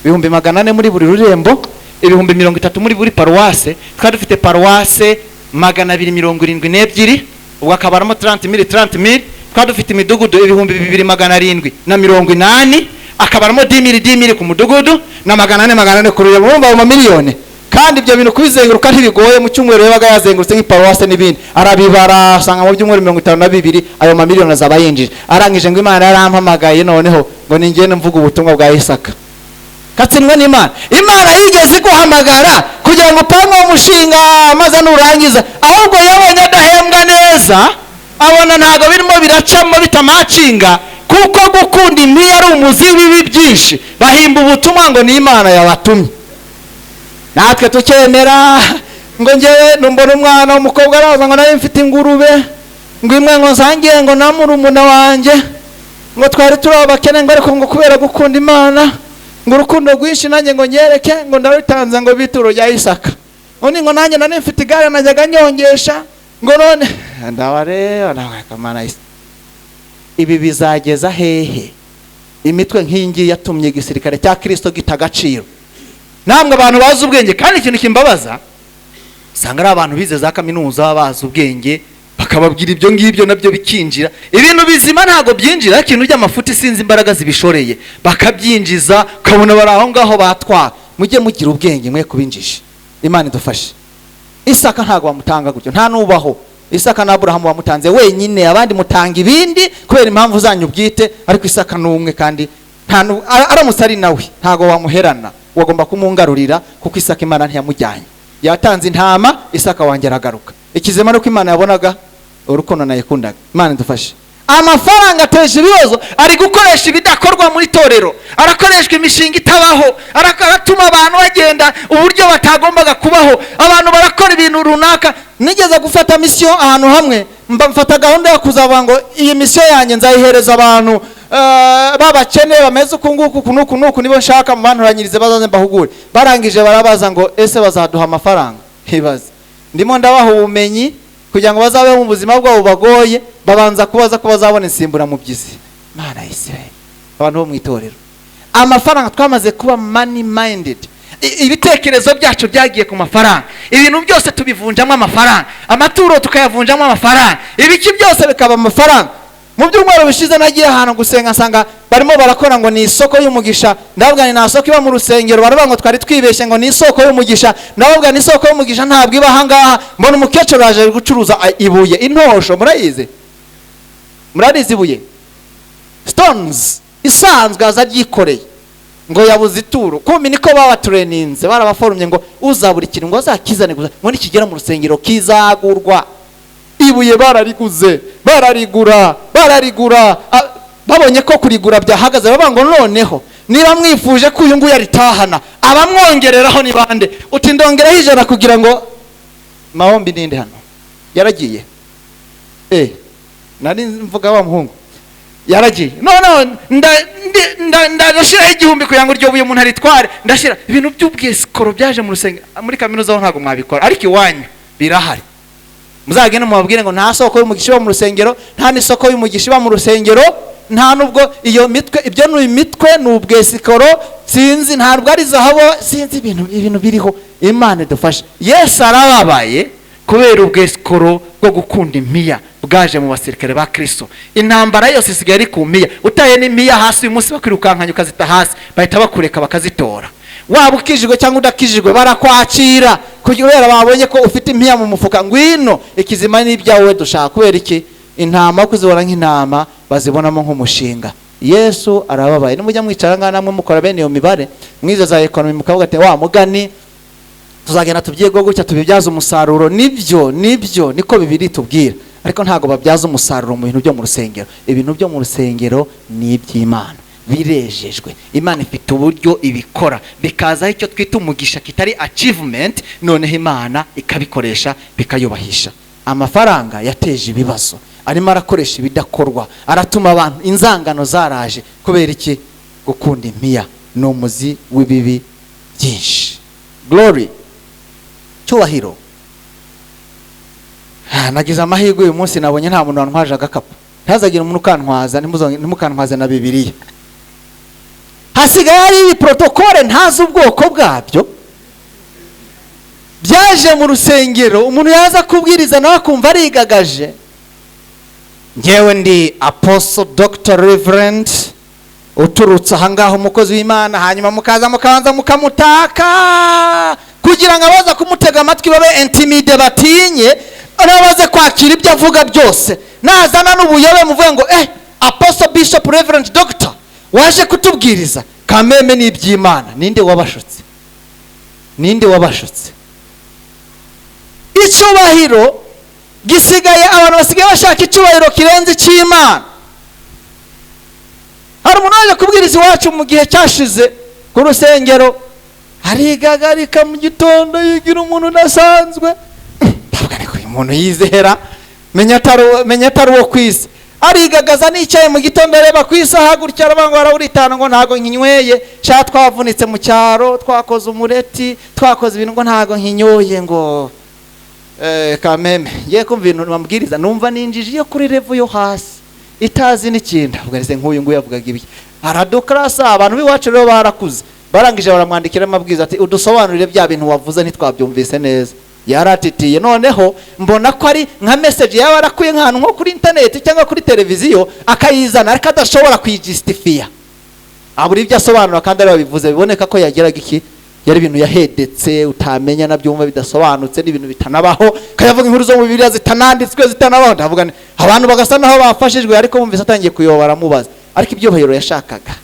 1,400 muri buri rurembo 30 muri buri paroisse. Twari dufite paroisse 272 ubwo akabaramo 30,000 twari dufite imidugudu 2,280 akabaramo 10,000 ku mudugudu na 400 ku rurembo bumva mu miliyoni. Kandi ibyo bintu kubizenguruka ntibigoye mu cyumweru yabaga yazengurutse nk'iparuwase n'ibindi arabibara asanga mu byumweru 52 ayo mamiliyoni azaba yinjije. Arangije ngo Imana yarampamagaye noneho ngo ningiye mvuga ubutumwa bwa Isaka. Katsinwe n'Imana. Imana yigeze guhamagara kugira ngo upange umushinga maze nurangiza ahubwo yabonye adahembwa neza abona ntago birimo biracamo bitamacinga kuko gukunda impiya ari umuzi w'ibi byinshi bahimba ubutumwa ngo ni Imana yabatumye. Natwe tukemera ngo ngewe numbona umwana w'umukobwa araza ngo nawe mfite ingurube ngo imwe ngo nsangiye ngo namurumuna wanjye ngo twari turabakene ngo ariko ngo kubera gukunda Imana ngo urukundo rwinshi nanjye ngo nyereke ngo ndarutanze ngo bituro rya Isaka. Undi ngo nanjye nane mfite igare najyaga nyongesha ngo none ndabareba nawe kamana Isa. Ibi bizageza hehe? Imitwe nk'ingi yatumye igisirikare cya Kristo gitagaciro. Namwe abantu bazi ubwenge kandi ikintu kimbabaza sanga ari abantu bize za kaminuza bazi ubwenge bakababwira ibyo ngibyo nabyo bikinjira ibintu bizima ntago byinjira ikintu ry'amafuti sinzi imbaraga zibishoreye bakabyinjiza kabona bari aho ngaho batwara. Mujye mugira ubwenge mwe kubinjisha. Imana idufashe. Isaka ntago bamutanga gutyo nta nubaho. Isaka na Abrahamu bamutanze wenyine abandi mutanga ibindi kubera impamvu zanyu bwite ariko Isaka n'umwe kandi aramutse ari nawe ntago wamuherana wagomba kumungarurira kuko Isaka Imana ntiyamujyanye yatanze intama, Isaka wanjye aragaruka. Ikizema nuko Imana yabonaga urukundo nayikundaga. Imana idufashe. Amafaranga ateje ibibazo, ari gukoresha ibidakorwa muri torero, arakoreshwa imishinga itabaho, aratuma abantu bagenda uburyo batagombaga kubaho, abantu barakora ibintu runaka. Nigeze gufata mission ahantu hamwe, mfata gahunda yo kuzavuga ngo iyi mission yanjye nzayihereza abantu babakene bameze ukunguku nuku nibo nshaka mu bantu ranyirize bazaze mbahugure. Barangije barabaza ngo ese bazaduha amafaranga? Hibaza. Ndimo ndabaha ubumenyi kugira ngo bazabe mu buzima bwabo bagoye, babanza kubaza ko bazabona insimbura mu byizi. Mana Israel, abantu bo mu itorero, amafaranga twamaze kuba money minded. Ibitekerezo byacu byagiye ku mafaranga, ibintu byose tubivunjamo amafaranga, amaturo tukayavunjamo amafaranga, ibiki byose bikaba amafaranga. Mu byumweru bishize nagiye ahantu gusenga, nsanga barimo barakora ngo ni isoko y'umugisha. Ndavuga ni nta soko iba mu rusengero, baravuga ngo twari twibeshye ngo ni isoko y'umugisha. Ndavuga ni isoko y'umugisha ntabwo iba ahangaha. Mbona umukecuru aje gucuruza ibuye, intosho, murayize? Murarize ibuye? Stones isanzwe aza ryikoreye ngo yabuze ituro. Kumbi niko babatrainingze, barabaforumye ngo uzabura ikintu ngo azakizane gusa ngo nikigera mu rusengero kizagurwa. Ibuye barariguze, bararigura. Babonye ko kurigura byahagaze, bavuga ngo noneho niba mwifuje ko uyu nguyu yaritahana, abamwongereraho ni bande? Uti ndongeraho 100 kugira ngo mahombi ninde hano yaragiye. Nari mvuga wa muhungu yaragiye. No ndashiraho 1000 kugira ngo iryo buye umuntu aritware. Ndashira ibintu by'ubwesikoro byaje mu rusengero. Muri kaminuza ho ntago mwabikora, ariko iwanyu birahari. Muzagenda mubabwire ngo nta soko y'umugisha iba mu rusengero, nta n'isoko y'umugisha iba mu rusengero, nta nubwo iyo mitwe, ibyo ni imitwe, ni ubwesikoro, sinzi ntabwo ari zahabu, sinzi ibintu biriho. Imana idufashe. Yesu arababaye kubera ubwesikoro bwo gukunda impiya bwaje mu basirikare ba Kristo. Intambara yose isigaye ari ku mpiya. Utaye n'impiya hasi uyu munsi bakwirukankanya ukazita hasi, bahita bakureka bakazitora. Waba ukijijwe cyangwa udakijijwe barakwakira kubera babonye ko ufite impiya mu mufuka. Ngwino ikizima n'ibyawe dushaka. Kubera iki? Intama kuzibona nk'intama bazibonamo nk'umushinga. Yesu arababaye. Nimujya mwicara ngana namwe mukora bene iyo mibare mwize za economy mukavuga ati wa mugani tuzagenda tubyego gutya tubibyaza umusaruro. Nibyo niko Bibiri tubwira, ariko ntago babyaza umusaruro mu bintu byo mu rusengero. Ibintu byo mu rusengero ni iby'Imana, birejejwe. Imana ifite uburyo ibikora bikazaho icyo twita umugisha kitari achievement, noneho Imana ikabikoresha bikayubahisha. Amafaranga yateje ibibazo, arimo arakoresha ibidakorwa, aratuma abantu inzangano zaraje. Kubera iki? Gukunda impiya ni umuzi w'ibibi byinshi. Glory, cyubahiro. Nagize amahirwe uyu munsi nabonye nta muntu wantwaje agakapu. Ntazagira umuntu ukantwaza, nimukantwaze na Bibiliya. Hasigaye hari protokole ntazi ubwoko bwabyo byaje mu rusengero. Umuntu yaza kubwiriza nawe akumva arigagaje. Ngewe ndi Apostle Dr. Reverend uturutse ahangaho umukozi w'Imana, hanyuma mukabanza mukamutaka kugira ngo abaza kumutega amatwi babe intimide, batinye, arabaze kwakira ibyo avuga byose. Nazana n'ubuyobe muvuge ngo Apostle Bishop Reverend Dr. waje kutubwiriza. Kameme ni iby'Imana. Ninde wabashutse? Icyubahiro gisigaye, abantu basigaye bashaka icyubahiro kirenze cy'Imana. Hari umuntu waje kubwiriza iwacu mu gihe cyashize ku rusengero, arigagarika mu gitondo yigira umuntu udasanzwe. Ndavuga ko uyu muntu yizera, menya atari uwo kwisi. Arigagaza n'icyaye mu gitondo, areba ku isaha gutya aravuga ngo arawuritana ngo ntago nkinyweye, sha twavunitse mu cyaro, twakoze umureti, twakoze ibintu ngo ntago nkinyoye. Ngo kameme ngiye kumva ibintu bambwiriza, numva ninjije yo kuri level yo hasi itazi n'ikintu. Ubwo nk'uyu nguyu yavugaga ibiki, aradukrasa. Abantu b'iwacu rero barakuze, barangije baramwandikira amabwiriza ati udusobanurire bya bintu wavuze ntitwabyumvise neza. Yaratitiye. Noneho mbona ko ari nka message yaba arakuye nk'ahantu nko kuri internet cyangwa kuri televiziyo akayizana, ariko adashobora kuyijustifia. Aburi ibyo asobanura kandi ari babivuze, biboneka ko yageraga iki, yari ibintu yahedetse utamenya nabyumva bidasobanutse, n'ibintu bitanabaho. Kayavuga inkuru zo mu Bibiliya zitananditswe, zitanabaho. Ndavuga abantu bagasa naho bafashijwe, ariko bumvise atangiye kuyobora mubaza. Ariko ibyo bahiro yashakaga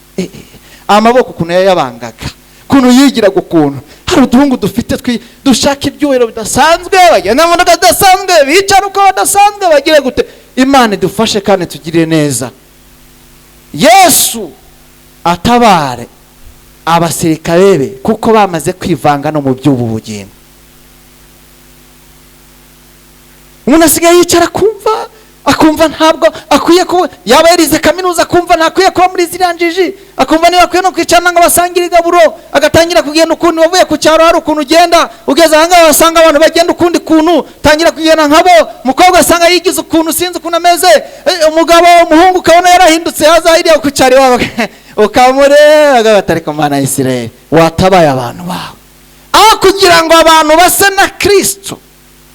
amaboko kuno yabangaga, ukuntu yigiraga ukuntu hari uduhungu dufite dushaka ibyuhiro bidasanzwe, bagenda mu modoka zidasanzwe, bicara uko badasanzwe, bagire gute. Imana idufashe kandi tugire neza. Yesu atabare abasirikare be kuko bamaze kwivanga no mu by'ubu bugingo. Umuntu asigaye yicara akumva ntabwo akwiye kuba yaba yarize kaminuza, akumva ntakwiye kuba muri ziranjiji, akumva niba akwiye no kwicarana ngo basangire igaburo, agatangira kugenda ukundi. Wavuye ku cyaro hari ukuntu ugenda, ugeze ahangaha wasanga abantu bagenda ukundi kuntu, tangira kugenda nkabo. Umukobwa asanga yigize ukuntu, sinzi ukuntu ameze. Umugabo umuhungu ukabona yarahindutse, yazahiriye ku cyaro iwabo ukamureba batari ku Mana ya Isirayeli. Watabaye abantu bawe aho kugira ngo abantu base na Kristo,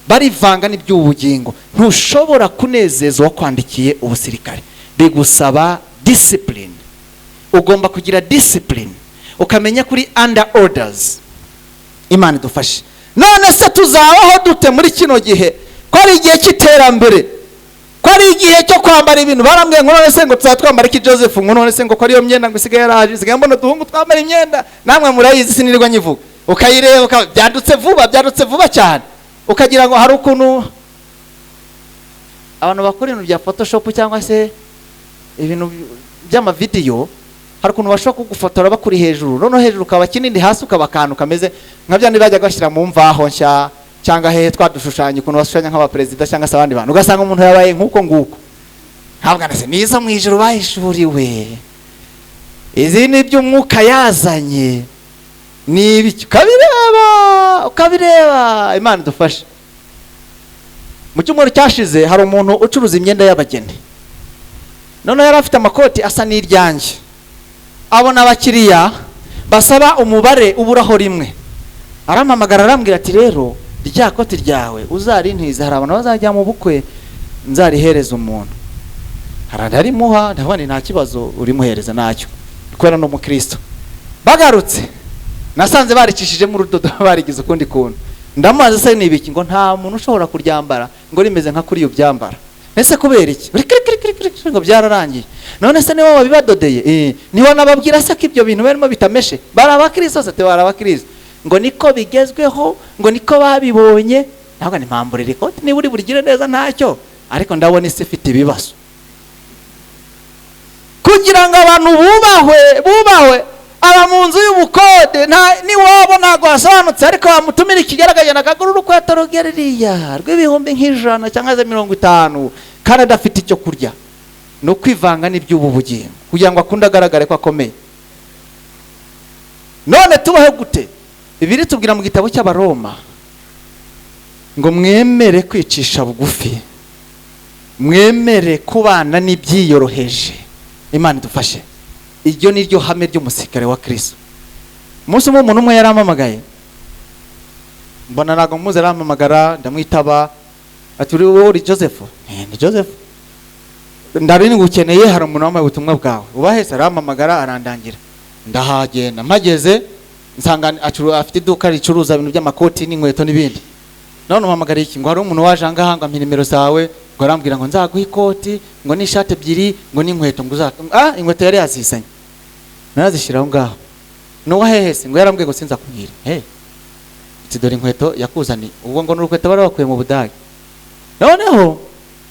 barivanga n'iby'ubugingo. Ntushobora kunezezwa kwandikiye ubusirikare, bigusaba discipline. Ugomba kugira discipline, ukamenya kuri under orders. Imana idufashe. None se tuzabaho dute muri kino gihe ko ari igihe cy'iterambere, ko ari igihe cyo kwambara ibintu? Barambwiye ngo none se ngo tuzatwambara iki Joseph? Ngo none se ngo ko ariyo myenda ngo isigaye yaraje, isigaye mbona duhungu twambara imyenda, namwe murayizi sinirwa nyivuga. Ukayireba byadutse vuba cyane, ukagira ngo hari ukuntu abantu bakora ibintu bya Photoshop cyangwa se ibintu by'amavideyo, hari ukuntu bashobora kugufotora bakuri hejuru, noneho hejuru ukaba kinini, hasi ukaba akantu kameze nka bya bajya gashyira mu mvaho nshya cyangwa hehe twadushushanya, ukuntu bashushanya nk'abaperezida cyangwa se abandi bantu, ugasanga umuntu yabaye nk'uko nguko. Ntabwo anase nizo mu ijuru bahishuriwe, izi ni by'umwuka yazanye, ni ibiki ukabireba. Imana idufashe. Mu cyumweru cyashize hari umuntu ucuruza imyenda y'abageni, none yari afite amakoti asa n'iryanjye, abona abakiriya basaba umubare uburaho rimwe, arampamagara arambwira ati rero rya koti ryawe uzarintiza, hari abantu bazajya mu bukwe nzarihereza umuntu. Harandarimuha, ndabona nta kibazo urimuhereza nacyo, kubera no mu Kristo. Bagarutse nasanze baricishijemo urudodo, barigize ukundi kuntu. Ndamaze se nibiki ngo nta muntu ushobora kuryambara ngo rimeze nka kuri iyo byambara. Ese kubera iki? Ngo byararangiye. None se nibo babibadodeye? Niho nababwira se ko ibyo bintu barimo bitameshe. Barabakristo se barabakristo. Ngo niko bigezweho, ngo niko babibonye. Ntabwo ni impamvu riko niba uri burigire neza ntacyo, ariko ndabona isi ifite ibibazo. Kugira ngo abantu bubahwe aba mu nzu y'ubukode, ni wabo ntago hasobanutse, ariko bamutumira ikigaragaje nakagura urukweto rugereriya rw'ibihumbi nk'ijana cyangwa 50, kandi adafite icyo kurya. No kwivanga n'iby'ubu bugingo kugira ngo akunde agaragare ko akomeye. None tubaho gute? Bibiri tubwira mu gitabo cy'Abaroma ngo mwemere kwicisha bugufi, mwemere kubana n'ibyiyoroheje. Imana idufashe. Iryo ni ryo hame ry'umusirikare wa Kristo. Umunsi umuntu umwe yarampamagaye, mbona nago muze arampamagara, ndamwitaba, ati uri Joseph? Ni Joseph. Ndabini ngukeneye, hari umuntu wambaye ubutumwa bwawe. Ubahese arampamagara arandangira. Ndahagenda, mpageze nsanga afite iduka ricuruza ibintu by'amakoti n'inkweto n'ibindi. None umpamagara iki? Ngo hari umuntu waje angahanga mpa nimero zawe, ngo arambwira ngo nzaguha ikoti, ngo n'ishati ebyiri, ngo n'inkweto ngo inkweto yari yazisanye. Narazishiraho ngaho. No wahehese ngo yarambwiye ngo sinza kubwira. Iti dore inkweto yakuzani. Ubwo ngo n'urukweto bari bakuye mu Budage. Noneho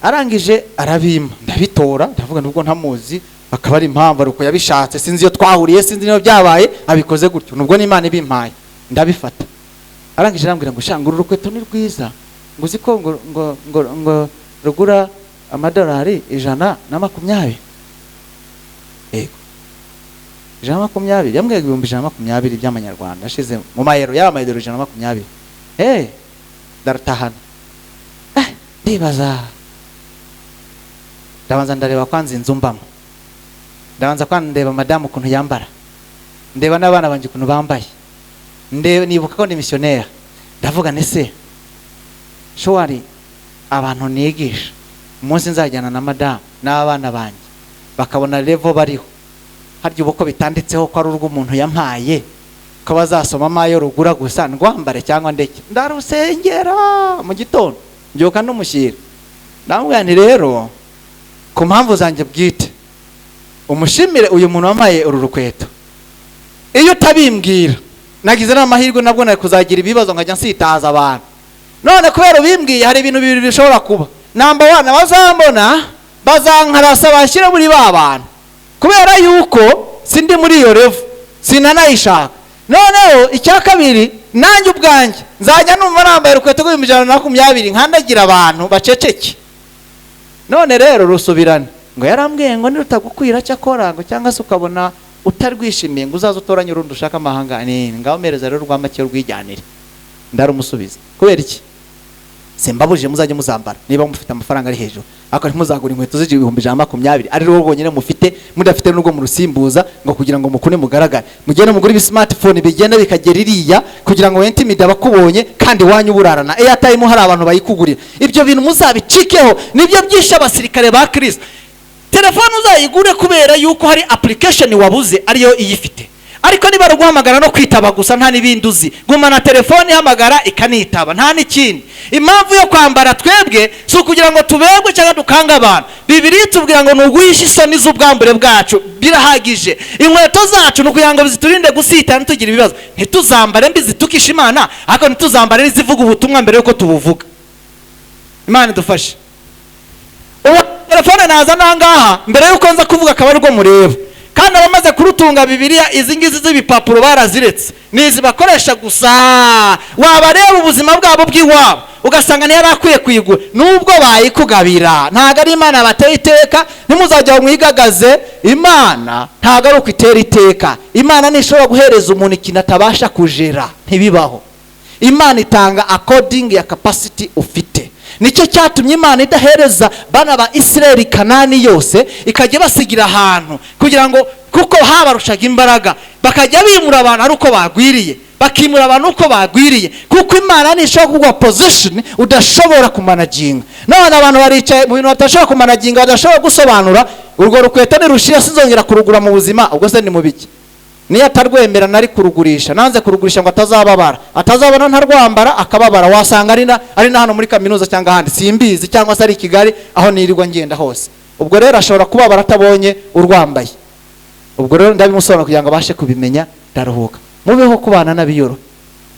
arangije arabima, ndabitora, ndavuga nubwo ntamuzi, bakaba ari impamvu aruko yabishatse, sinzi iyo twahuriye, sinzi niyo byabaye, abikoze gutyo. Nubwo n'Imana ibimpaye, ndabifata. Arangije arambwira ngo shanga urukweto ni rwiza, ngo uziko ngo rugura amadolari 120. Ego 120, yambwiye 120 by'amanyarwanda ashize mu mayero y'amayero 120. Daratahana. Ndibaza. Ndabanza ndareba kwanza inzu mbamo. Ndabanza kwandeba madamu kuntu yambara. Ndeba n'abana banje kuntu bambaye. Nibuka ko ndi missionnaire. Ndavuga nese showari abantu nigisha umunsi nzajyana na madamu n'abana banje bakabona level bariho, harya ubuko bitanditseho ko ari urw'umuntu yampaye, ko bazasoma amayo rugura gusa ndwambare cyangwa ndeke. Ndarusengera mu gitondo njoka n'umushyira. Ndamubwira nti rero ku mpamvu zanjye bwite umushimire uyu muntu wamaye uru rukweto. Iyo utabimbwira nagize n'amahirwe nabwo nari kuzagira ibibazo nkajya nsitaza abantu. None kubera bimbwiye hari ibintu bibiri bishobora kuba. Number 1, bazambona bazankarasa bashyire muri ba bantu kubera yuko sindi muri iyo level, sinanayishaka. Noneho icya kabiri, nanjye ubwanjye nzajya numva nambaye rukweto rw'120 nkandagira abantu baceceke. None rero rusubirane ngo yarambwiye ngo nirutagukwira cyakora ngo cyangwa se ukabona utarwishimiye ngo uzaza utoranye urundi ushaka amahanga ngaho mereza rero rw'amake rwijyanire. Ndarumusubiza kubera iki? Simbabuje muzajye muzambara niba mufite amafaranga ari hejuru, ako ntimuzagura inkweto z'120 ari rwo rwonyine mufite, mudafite n'ubwo mu rusimbuza ngo kugira ngo mukune mugaragare. Mugende mugura ibi smartphone bigenda bikagera iriya kugira ngo intimide abakubonye kandi wanyu burarana. Airtime hari abantu bayikugurira. Ibyo bintu muzabicikeho, nibyo byisha abasirikare ba Kristo. Telefone uzayigure kubera yuko hari application wabuze ariyo iyifite. Ariko niba ruguhamagara no kwitaba gusa nta nibindi uzi, gumana telefone hamagara ikanitaba nta n'ikindi. Impamvu yo kwambara twebwe si kugira ngo tubegwe cyangwa dukanga abantu. Bibiri tubwira ngo nuguhisha isoni z'ubwambure bwacu birahagije. Inkweto zacu no kugira ngo ziturinde gusita ntitugira ibibazo. Ntituzambare mbi zitukisha Imana, ariko ntituzambare nizivuga ubutumwa mbere yuko tubuvuga. Imana idufashe. Telefone naza nangaha mbere yuko nza kuvuga akabarwa mureba. Kandi abamaze kurutunga Bibiliya izi ngizi z'ibipapuro baraziretse, nizi bakoresha gusa. Wabareba ubuzima bwabo bw'iwabo ugasanga niyo bakwiye kuyigura nubwo bayikugabira. Ntago ari Imana bateye iteka, ntimuzajya mwigagaze. Imana ntago ari ukwitera iteka. Imana nishobora guhereza umuntu ikintu atabasha kujera, ntibibaho. Imana itanga according ya capacity ufite. Nicyo cyatumye Imana idahereza bana ba Israeli Kanani yose ikajya basigira ahantu kugira ngo kuko habarushaga imbaraga bakajya bimura abantu ari uko bagwiriye, bakimura abantu uko bagwiriye, kuko Imana nishobora kugwa position udashobora kumanaginga. None abantu baricaye mu bintu batashobora kumanaginga, badashobora gusobanura. Urwo rukweto nirushira sinzongera kurugura mu buzima, ubwo se ni mu biki? Niyo atarwemera nari kurugurisha, nanze kurugurisha ngo atazababara, atazabona ntarwambara akababara. Wasanga ari na hano muri kaminuza cyangwa ahandi simbizi, cyangwa se ari i Kigali aho nirirwa ngenda hose. Ubwo rero ashobora kubabara atabonye urwambaye. Ubwo rero ndabimusobanura kugira ngo abashe kubimenya. Ndaruhuka. Mubeho kubana n'abiyoro,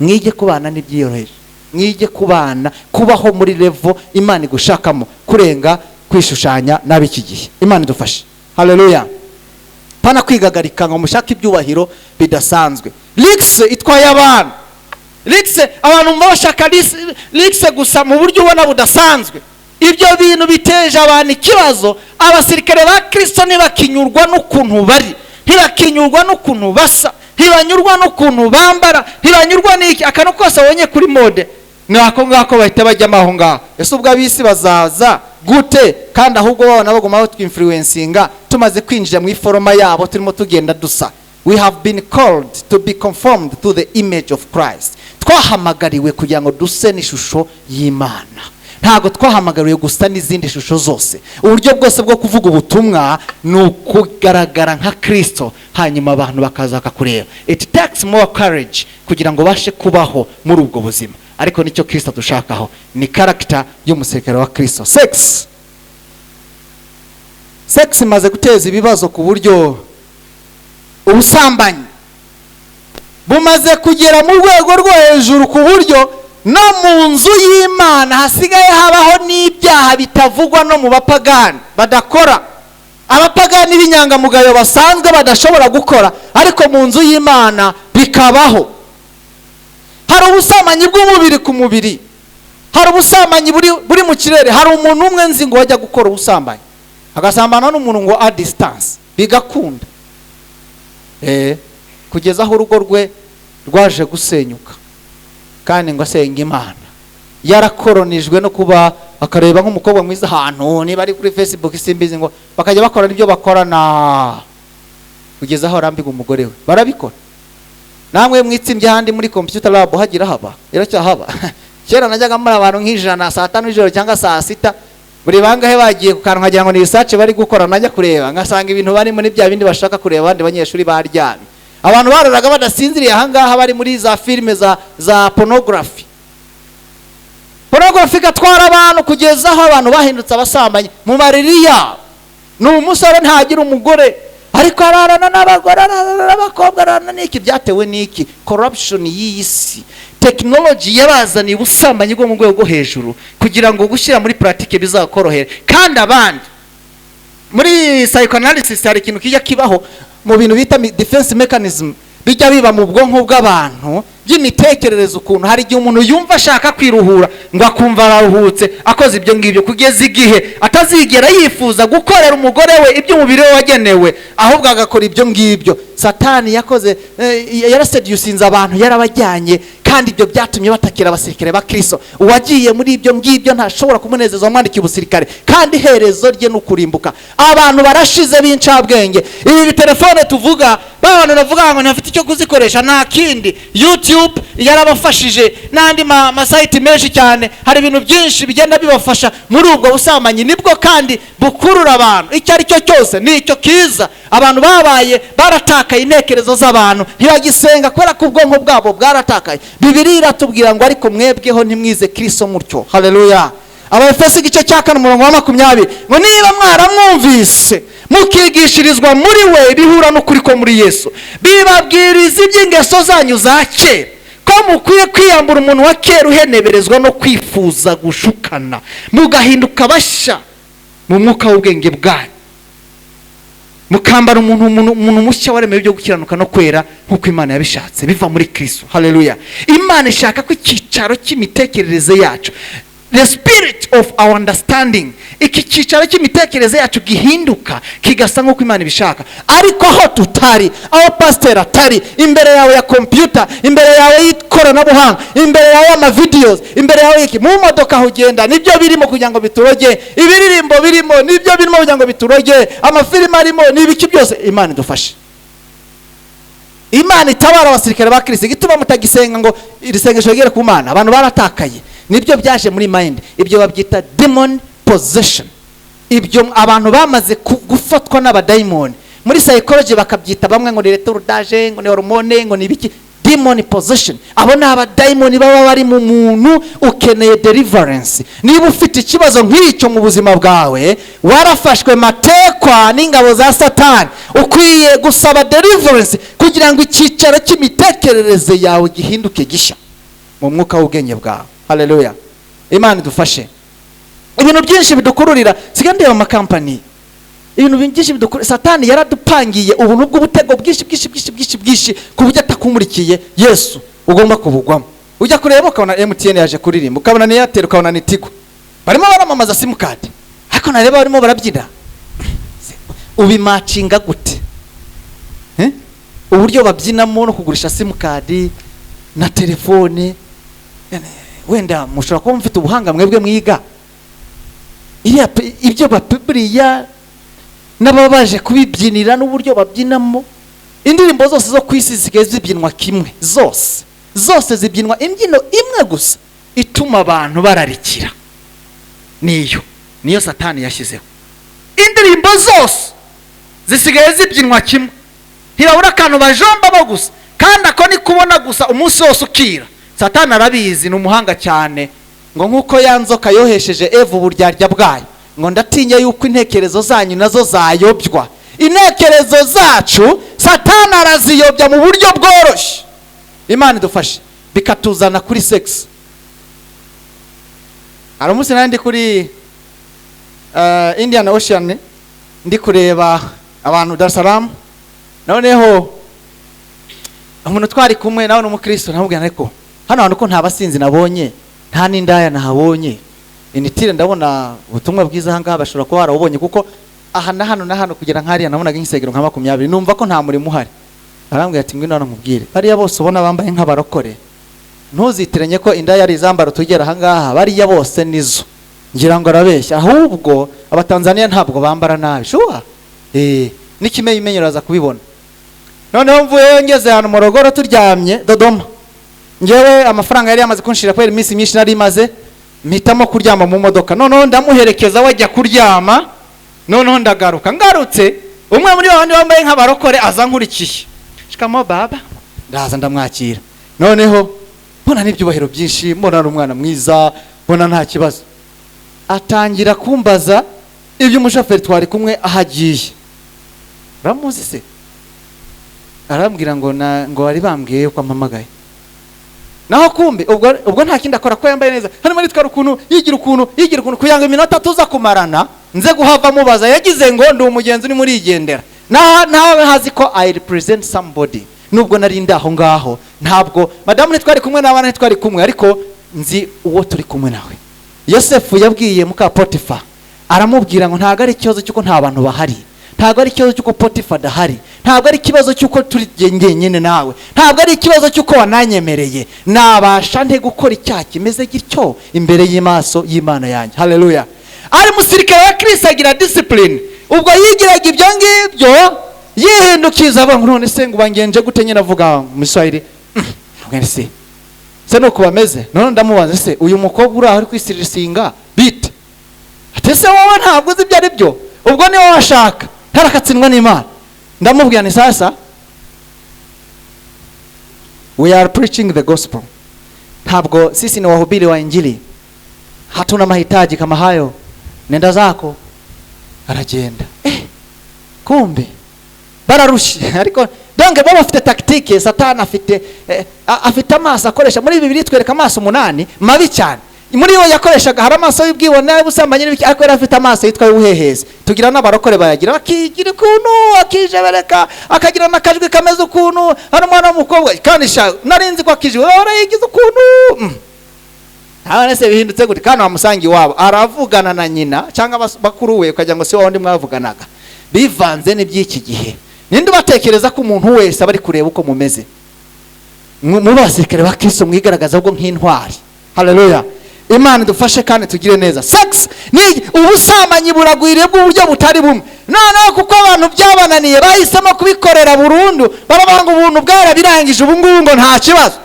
mwige kubana n'ibyiyoroheje, mwige kubana kubaho muri level Imana igushakamo, kurenga kwishushanya n'abiki gihe. Imana idufashe. Haleluya. Pana kwigagarika ngo mushaka ibyubahiro bidasanzwe. Likse itwaye abantu. Likse abantu mbashaka likse gusa mu buryo ubona budasanzwe. Ibyo bintu biteje abantu ikibazo. Abasirikare ba Kristo ntibakinyurwa n'ukuntu bari, ntibakinyurwa n'ukuntu basa, ntibanyurwa n'ukuntu bambara, ntibanyurwa n'iki akantu kose abonye kuri mode. Nako ngako bahita bajya maho ngaho. Ese ubwo abisi bazaza gute? Kandi ahubwo babona baguma twinfluencinga, tumaze kwinjira mu iforoma yabo turimo tugenda dusa. We have been called to be conformed to the image of Christ. Twahamagariwe kugira ngo duse n'ishusho y'Imana. Ntago twahamagariwe gusa n'izindi shusho zose. Uburyo bwose bwo kuvuga ubutumwa nukugaragara nka Kristo, hanyuma abantu bakaza kakureba. It takes more courage kugira ngo bashe kubaho muri ubwo buzima. Ariko nicyo Kristo dushakaho, ni character y'umusirikare wa Kristo. Sex imaze guteza ibibazo ku buryo ubusambanyi bumaze kugera mu rwego rwo hejuru, ku buryo no mu nzu y'Imana hasigaye habaho n'ibyaha bitavugwa no mu bapagani badakora. Abapagani b'inyangamugayo basanzwe badashobora gukora, ariko mu nzu y'Imana bikabaho. Hari ubusamanyi bw'umubiri ku mubiri, hari ubusamanyi buri mu kirere. Hari umuntu umwe nzi ngo wajya gukora ubusambanyi agasambana n'umuntu ngo a distance bigakunda, kugeza aho urugo rwe rwaje gusenyuka, kandi ngo asenga Imana. Yarakoronijwe no kuba akareba nk'umukobwa mwiza ahantu, niba ari kuri Facebook simbizi, ngo bakajya bakora ibyo bakorana, kugeza aho arambiga umugore we. Barabikora. Namwe mwitsembye handi muri computer lab hagira haba, iracyahaba. Kera najyaga muri abantu nk'ijana saa 5 ijoro cyangwa saa 6, buri bangahe bagiye ku kantu nkagira ngo ni research bari gukora, najya kureba ngasanga ibintu bari muri bya bindi bashaka kureba abandi banyeshuri baryamye. Abantu bararaga badasinziriye ahangaha bari muri za filime za pornography. Pornography gatwara abantu kugeza aho abantu bahindutse abasambanyi mu maririya. N'umusore ntagira umugore, ariko ararana n'abagore n'abakobwa ararana n'iki byatewe n'iki corruption y'iyi si technology yabazaniye ubusambanyi bwo mu rwego rwo hejuru kugira ngo gushyira muri pratique bizakorohere kandi abandi muri psychoanalysis hari ikintu kijya kibaho mu bintu bita defense mechanism bijya biba mu bwonko bw'abantu by'imitekerereze ukuntu hari igihe umuntu yumva ashaka kwiruhura ngo akumva araruhutse akoze ibyo ngibyo kugeza igihe atazigera yifuza gukorera umugore we ibyo umubiri we wagenewe ahubwo agakora ibyo ngibyo satani yakoze yarasedusinze abantu yarabajyanye kandi ibyo byatumye batakira abasirikare ba Kristo uwagiye muri ibyo ngibyo ntashobora kumunezeza wamwandikiye ubusirikare kandi iherezo rye n'ukurimbuka abantu barashize b'incabwenge ibi telefone tuvuga abantu navuga ngo ntafite icyo kuzikoresha nta kindi YouTube yarabafashije n'andi masite menshi cyane hari ibintu byinshi bigenda bibafasha muri ubwo busambanyi nibwo kandi bukurura abantu icyo ari cyo cyose ni icyo kiza abantu babaye baratakaye intekerezo z'abantu ntibagisenga kubera ko ubwonko bwabo bwaratakaye Bibiliya iratubwira ngo ariko mwebweho ntimwize Kristo mutyo haleluya Abefeso igice cya 4:20 ngo niba mwaramwumvise mukigishirizwa muri we bihura n'ukuri ko muri Yesu bibabwiriza iby'ingeso zanyu za kera ko mukwiye kwiyambura umuntu wa kera uheneberezwa no kwifuza gushukana mugahinduka basha mu mwuka w'ubwenge bwanyu mukambara umuntu mushya waremewe byo gukiranuka no kwera nkuko Imana yabishatse biva muri Kristo haleluya Imana ishaka ko icyicaro cy'imitekerereze yacu the spirit of our understanding iki cyicaro cy'imitekerereze yacu gihinduka kigasa nkuko Imana ibishaka ariko aho tutari aho pastor atari imbere yawe ya computer imbere yawe y'ikoranabuhanga imbere yawe ama videos imbere yawe iki mu modoka hugenda nibyo birimo kugira ngo bituroge ibiririmbo birimo nibyo birimo kugira ngo bituroge amafilime arimo nibiki byose Imana idufashe Imana itabara abasirikare ba Kristo gituma mutagisenga ngo irisengesho rigere ku Mana abantu baratakaye nibyo byaje muri mind ibyo babyita demon possession ibyo abantu bamaze gufatwa n'abadaimoni muri psychology bakabyita bamwe ngo ni retardage ngo ni hormone ngo ni biki demon possession abo ni abadaimoni baba bari mu muntu ukeneye deliverance niba ufite ikibazo nk'icyo mu buzima bwawe warafashwe matekwa n'ingabo za Satani ukwiye gusaba deliverance kugira ngo icyicaro cy'imitekerereze yawe gihinduke gishya mu mwuka w'ubwenge bwawe haleluya Imana idufashe ibintu byinshi bidukururira sigande ya makampani ibintu byinshi bidukururira Satani yaradupangiye ubuntu bw'ubutego bwinshi ku buryo atakumurikiye Yesu ugomba kubugwamo ujya kureba ukabona MTN yaje kuririmba ukabona ni Airtel ukabona ni Tigo barimo baramamaza simcard ariko nareba barimo barabyina ubimacinga gute uburyo babyinamo no kugurisha simcard na telefone wenda mushobora kuba mufite ubuhanga mwebwe mwiga ibyo bapiburiya n'ababa baje kubibyinira n'uburyo babyinamo indirimbo zose zo kwisi zisigaye zibyinwa kimwe zose zibyinwa imbyino imwe gusa ituma abantu bararikira niyo Satani yashyizeho indirimbo zose zisigaye zibyinwa kimwe ntibabura akantu bajombamo gusa kandi ako ni kubona gusa umunsi wose ukira Satani arabizi n'umuhanga cyane ngo nkuko yanzoka yohesheje Eva uburyarya bwayo ngo ndatinya yuko intekerezo zanyu nazo zayobywa intekerezo zacu Satani araziyobya mu buryo bworoshye Imana idufashe bikatuzana kuri sex ari umunsi nandi kuri Indian Ocean ndi kureba abantu Dar es Salaam noneho umuntu twari kumwe nawe n'umukristo namubwira ariko hano hantu ko nta basinzi nabonye nta n'indaya nahabonye initire ndabona ubutumwa bwiza hanga bashobora kuba warabonye kuko aha na hano kugira nkariya nabonaga insegero nka 20 numva ko nta muri muhari arambwira ati ngwino nkubwire bariya bose ubona bambaye nk'abarokore ntuzitiranye ko indaya ari izambaro tugera hangaha bariya bose nizo ngira ngo arabeshya ahubwo abatanzania ntabwo bambara nabi shuwa n'ikimenyeraza kubibona noneho mvuye ngeze hano mu Rogoro turyamye Dodoma ngewe amafaranga yari yamaze kunshira kwera iminsi myinshi nari maze mpitamo kuryama mu modoka noneho ndamuherekeza wajya kuryama noneho ndagaruka ngarutse umwe muri bandi bambaye nk'abarokore azankurikiye shikamo baba ndaza ndamwakira noneho mbona n'ibyubahiro byinshi mbona ari umwana mwiza mbona nta kibazo atangira kumbaza ibyo umushoferi twari kumwe ahagiye ramuzi se arambwira ngo bari bambwiye yuko ampamagaye naho kumbe ubwo nta kindi akora ko yambaye neza hano muri twara ukuntu yigira ukuntu kugira ngo iminota tuza kumarana nze guhava mubaza yagize ngo ndi umugenzi uri muri igendera nawe hazi ko I represent somebody nubwo nari ndaho ngaho ntabwo madamu ntitwari kumwe n'abana ntitwari kumwe ariko nzi uwo turi kumwe nawe. Yosefu yabwiye muka Potifa aramubwira ngo ntago ari ikibazo cyuko nta bantu bahari, ntago ari ikibazo cyuko Potifa dahari, ntago ari ikibazo cyuko turi ngenyene nawe, ntago ari ikibazo cyuko wananyemereye, nabasha nte gukora icyaha kimeze gityo imbere y'imaso y'Imana yanjye. Haleluya. Ari musirikare wa Kristo agira discipline, ubwo yigiraga ibyo ngibyo yihindukiza aba none se ngo bangenje gute nyine avuga mu Kiswahili ngene se no kubameze none ndamubaza se uyu mukobwa uri aho ari kwisirisinga bite atese wowe ntabwo uzi ibyo ari byo ubwo niwe washaka ntarakatsindwa n'Imana. Ndamubwira ni sasa we are preaching the gospel, ntabwo sisi ni wahubiri wa injili, hatuna mahitaji kama hayo, nenda zako. Aragenda kumbe bararushi ariko donge baba afite tactique satana afite amaso akoresha muri Bibiliya twereka amaso 8 mabi cyane. Muri yo yakoreshaga hari amaso y'ubwibone y'ubusambanye n'ibiki ariko yari afite amaso yitwa y'ubuhehezi. Tugira n'abarokore bayagira bakigira ukuntu akijebereka akagira nakajwi kameze ukuntu hari umwana w'umukobwa kandi narinzi ko akije ora yigize ukuntu abana se bihindutse gute kandi wamusangi wabo aravugana na nyina cyangwa bakuru we ukagira ngo si wowe ndi mwavuganaga bivanze n'ibyiki gihe. Ninde batekereza ko umuntu wese abari kureba uko mumeze mu basirikare ba Kristo mwigaragaza ubwo nk'intwari. Haleluya. Imana dufashe kandi tugire neza. Sex ni ubusamanyi buragwiriye bw'uburyo butari bumwe none kuko abantu byabananiye bahisemo kubikorera burundu barabanga ubuntu bwarabirangije ubu ngo nta kibazo.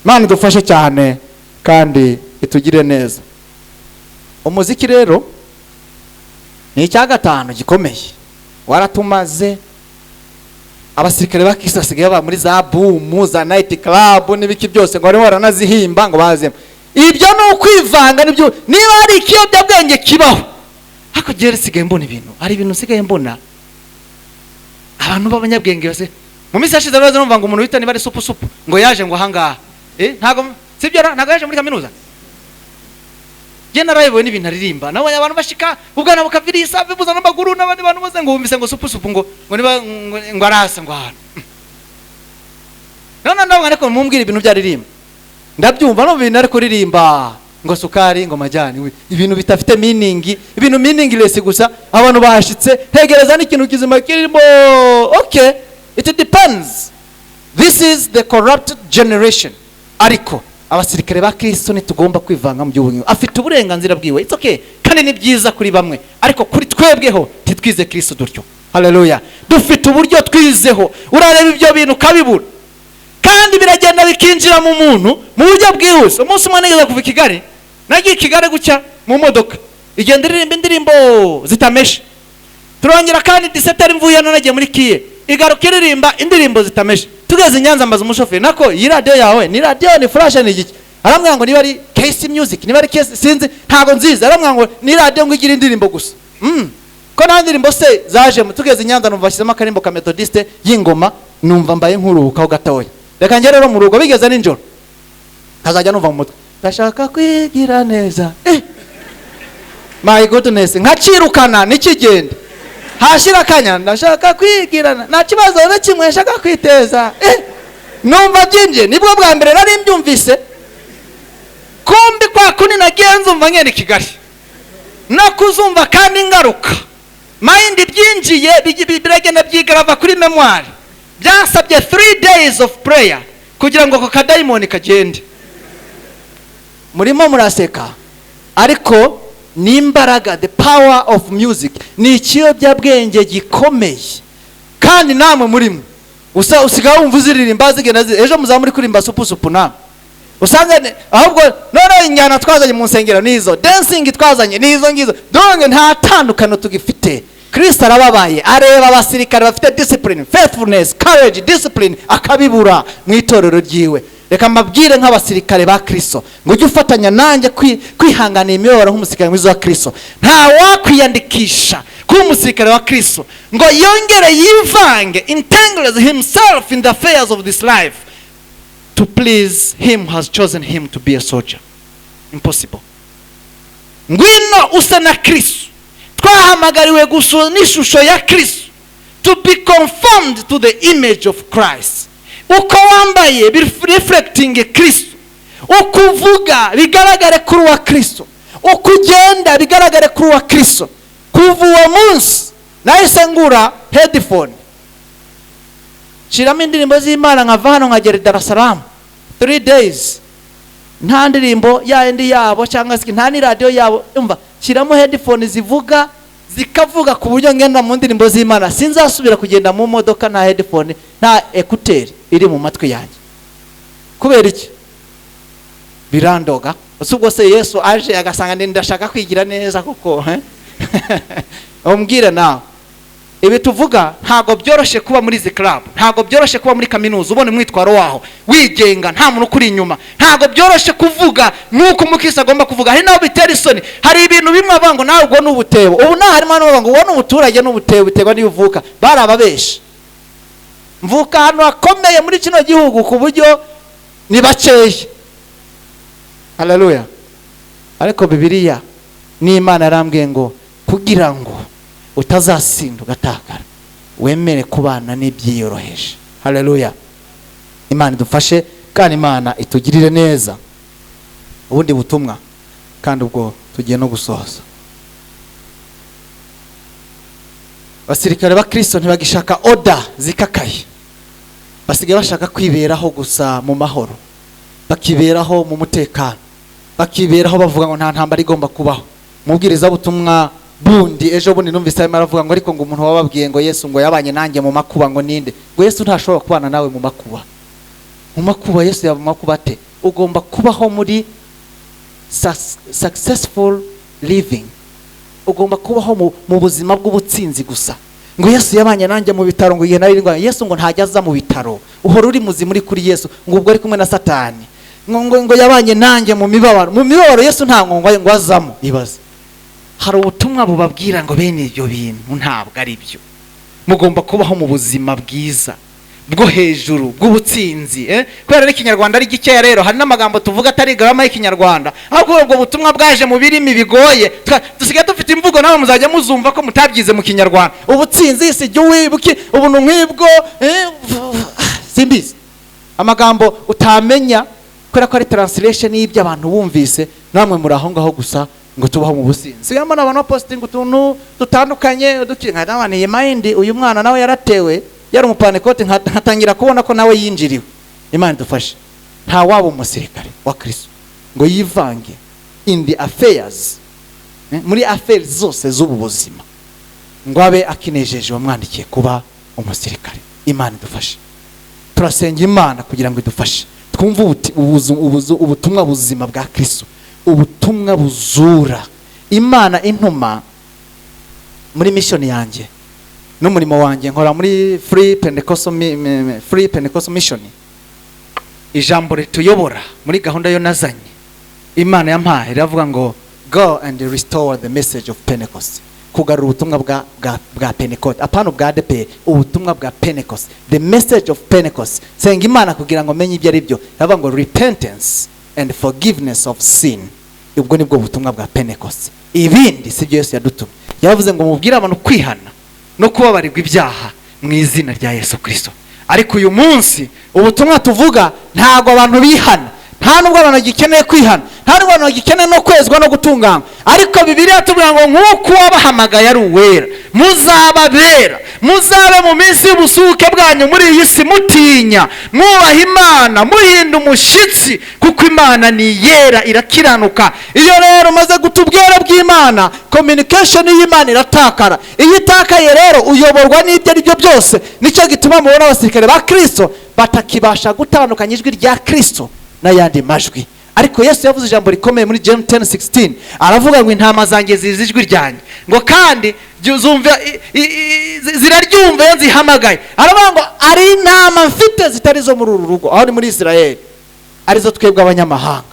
Imana dufashe cyane kandi itugire neza. Umuziki rero ni icya gatanu gikomeye waratumaze abasirikare ba Kristo basigaye ba muri za boom za night club n'ibiki byose ngo bari waranazihimba ngo bazemo. Ibyo no kwivanga nibyo niba ari ikiyobyabwenge kibaho hako gere sigaye mbona ibintu ari ibintu sigaye mbona abantu b'abanyabwenge bose mu minsi yashize baza numva ngo umuntu wita niba ari supu ngo yaje ngo ahangaha ntago sibyo ntago yaje muri kaminuza generayiwe n'ibintu aririmba nawe abantu bashika ubwana bukavirisa bibuza n'amaguru n'abandi bantu bose ngo bumvise ngo supu ngo niba ngo arasa ngo ahantu none ndavuga ariko mumbwira ibintu byaririmba ndabyumva no bintu ariko ririmba ngo sukari ngo majyani ibintu bitafite meaning, ibintu meaningless gusa abantu bashitse tegereza n'ikintu kizima kirimo. Okay, it depends. This is the corrupted generation. Ariko abasirikare ba Kristo nitugomba kwivanga mu by'ubunyu afite uburenganzira bwiwe. It's okay kandi ni byiza kuri bamwe ariko kuri twebweho titwize Kristo dutyo. Haleluya. Dufite uburyo twizeho urareba ibyo bintu kabibura kandi biragenda bikinjira mu muntu mu buryo bwihuse. Umunsi umwe nigeze kuva Kigali nagiye Kigali gucya mu modoka igenda iririmba indirimbo zitameshe turongera kandi 17 mvuye nagiye muri Kiye igaruka iririmba indirimbo zitameshe tugeze Nyanza mbaza umushoferi nako iyi radio yawe ni radio ni flash ni iki arambwira ngo niba ari KC music niba ari KC sinzi ntago nziza arambwira ngo ni radio ngo igira indirimbo gusa ko nta ndirimbo se zaje tugeze Nyanza numva bashyizemo akarimbo ka Methodiste y'ingoma numva mbaye nkuruhuka ho gatoya. Reka njye rero mu rugo bigeze ninjoro kazajya numva mu mutwe ndashaka kwigira neza my goodness nkacirukana nikigenda hashira kanya ndashaka kwigirana nta kibazo na kimwe nshaka kwiteza numva byinje nibwo bwa mbere nari mbyumvise kumbi kwa kuni nagenze umva ngene Kigali nakuzumva kandi ngaruka mind byinjiye biragenda byigarava kuri memoire byasabye 3 days of prayer kugira ngo kakadaimoni kagende. Murimo muraseka ariko nimbaraga the power of music ni ikiyobyabwenge gikomeye kandi namwe murimo usigaho wumva uziririmba zigenda ejo muzamuri kurimba supu na usanga ahubwo none inyana twazanye mu nsengero nizo dancing twazanye nizo ngizo donge nta tandukano tugifite. Kristo arababaye areba abasirikare bafite discipline, faithfulness, courage, discipline akabibura mu itorero ryiwe. Reka mbabwire nk'abasirikare ba Kristo ngo ujye ufatanya nanjye kwihangana imibabaro nk'umusirikare mwiza wa Kristo. Nta wakwiyandikisha kuba umusirikare wa Kristo ngo yongere yivange entangles himself in the affairs of this life to please him who has chosen him to be a soldier. Impossible. Ngwino usa na Kristo, twahamagariwe gusa n'ishusho ya Kristo, to be conformed to the image of Christ. Uko wambaye reflecting Kristo, ukuvuga bigaragare kuri wa Kristo, ukugenda bigaragare kuri wa Kristo. Kuva uwo munsi nahise ngura headphone, shiramo indirimbo z'Imana nkava hano nkagera Dar es Salaam 3 days, nta ndirimbo yindi yabo cyangwa se nta ni radio yabo. Umva, shiramo headphone zivuga zikavuga ku buryo ngenda mu ndirimbo z'Imana sinzasubira kugenda mu modoka na headphone nta ekuteri iri mu matwi yanjye. Kubera iki? Birandoga. Usubwo se Yesu aje agasanga ndashaka kwigira neza kuko umbwire nawe, ibi tuvuga ntago byoroshe kuba muri zi club, ntago byoroshe kuba muri kaminuza ubone mwitwaro waho wigenga nta muntu kuri inyuma, ntago byoroshe kuvuga nuko umukristo agomba kuvuga. Hari naho bitera isoni, hari ibintu bimwe avango nawe ubwo n'ubutebo. Ubu nta harimo n'abango ubona ubuturage n'ubutebo biterwa n'ivuka barababesha. Mvuka hano akomeye muri kino gihugu ku buryo ni bakeye. Haleluya. Ariko Bibiliya ni Imana yarambwiye ngo kugira ngo utazasinda ugatakara wemere kubana n'ibyiyoroheje. Haleluya. Imana idufashe kandi Imana itugirire neza. Ubundi butumwa kandi ubwo tugiye no gusoza. Basirikare ba Kristo ntibagishaka order zikakaye, basigaye bashaka kwiberaho gusa mu mahoro, bakiberaho mu mutekano, bakiberaho bavuga ngo nta ntambara igomba kubaho. Mubwiriza butumwa bundi ejo bundi numvise arimo aravuga ngo ariko ngo umuntu wababwiye ngo Yesu ngo yabanye nanjye mu makuba ngo ninde? Ngo Yesu ntashobora kubana nawe mu makuba. Mu makuba Yesu yaba mu makuba ate? Ugomba kubaho muri successful living, ugomba kubaho mu buzima bw'ubutsinzi gusa. Ngo Yesu yabanye nanjye mu bitaro ngo igihe nari ndwaye. Yesu ngo ntajya aza mu bitaro, uhora uri muzima uri kuri Yesu, ngo ubwo ari kumwe na Satani. Ngo yabanye nanjye mu mibabaro Yesu nta ngo azamo. Ibaze, hari ubutumwa bubabwira ngo bene ibyo bintu ntabwo ari byo. Mugomba kubaho mu buzima bwiza bwo hejuru bw'ubutsinzi. Kubera ari Kinyarwanda ari gikeya rero hari n'amagambo tuvuga atari grama y'Ikinyarwanda, ahubwo ubwo butumwa bwaje mu birimi bigoye. Dusigaye dufite imvugo nawe muzajya muzumva ko mutabyize mu Kinyarwanda. Ubutsinzi sijye wibuki ubuntu nk'ibwo simbizi amagambo utamenya kubera ko ari translation y'ibyo abantu bumvise. Namwe muri aho ngaho gusa ngo tubaho mu businzi. Yama n'abantu posting utuntu dutandukanye dukinga n'abaniye mind. Uyu mwana nawe yaratewe yari umupanekoti nkatangira kubona ko nawe yinjiriwe. Imana idufashe, nta waba umusirikare wa Kristo ngo yivange in the affairs, muri affairs zose z'ubu buzima ngo abe akinejeje wamwandikiye kuba umusirikare. Imana idufashe, turasenga Imana kugira ngo idufashe twumve ubutumwa buzima bwa Kristo, ubutumwa buzura. Imana intuma muri mission yanjye n'umurimo wanjye nkora muri Free Pentecostal Mission. Ijambo rituyobora muri gahunda yo nazanye Imana yampaye iravuga ngo go and restore the message of Pentecost. Kugarura ubutumwa bwa Pentecost, apana bwa ADP, ubutumwa bwa Pentecost, the message of Pentecost. Senga Imana kugira ngo menye ibyo ari byo. Iravuga ngo repentance and forgiveness of sin. Ubwo nibwo butumwa bwa Pentecost. Ibindi sibyo Yesu yadutumye. Yavuze ngo mubwire abantu kwihana no kubabarirwa ibyaha mu izina rya Yesu Kristo. Ariko uyu munsi ubutumwa tuvuga ntago abantu bihana, nta nubwo abantu gikeneye kwihana, nta nubwo abantu gikeneye no kwezwa no gutungana. Ariko Bibiliya tubwira ngo nk'uko wabahamagaye ari uwera muzababera, muzabe mu minsi y'ubusuke bwanyu muri iyi si mutinya, mwubaha Imana, muhinda umushitsi, kuko Imana ni yera irakiranuka. Iyo rero maze gutubwira bw'Imana, communication y'Imana iratakara. Iyo itakaye rero uyoborwa n'ibyo ari byo byose. Nicyo gituma mubona abasirikare ba Kristo batakibasha gutandukanya ijwi rya Kristo n'ayandi majwi. Ariko Yesu yavuze ijambo rikomeye muri John 10:16, aravuga ngo intama zanjye zizi ijwi ryanjye, ngo kandi ziraryumva iyo nzihamagaye. Aravuga ngo ari intama mfite zitari zo muri uru rugo, aho ni muri Israeli, arizo twebwe abanyamahanga,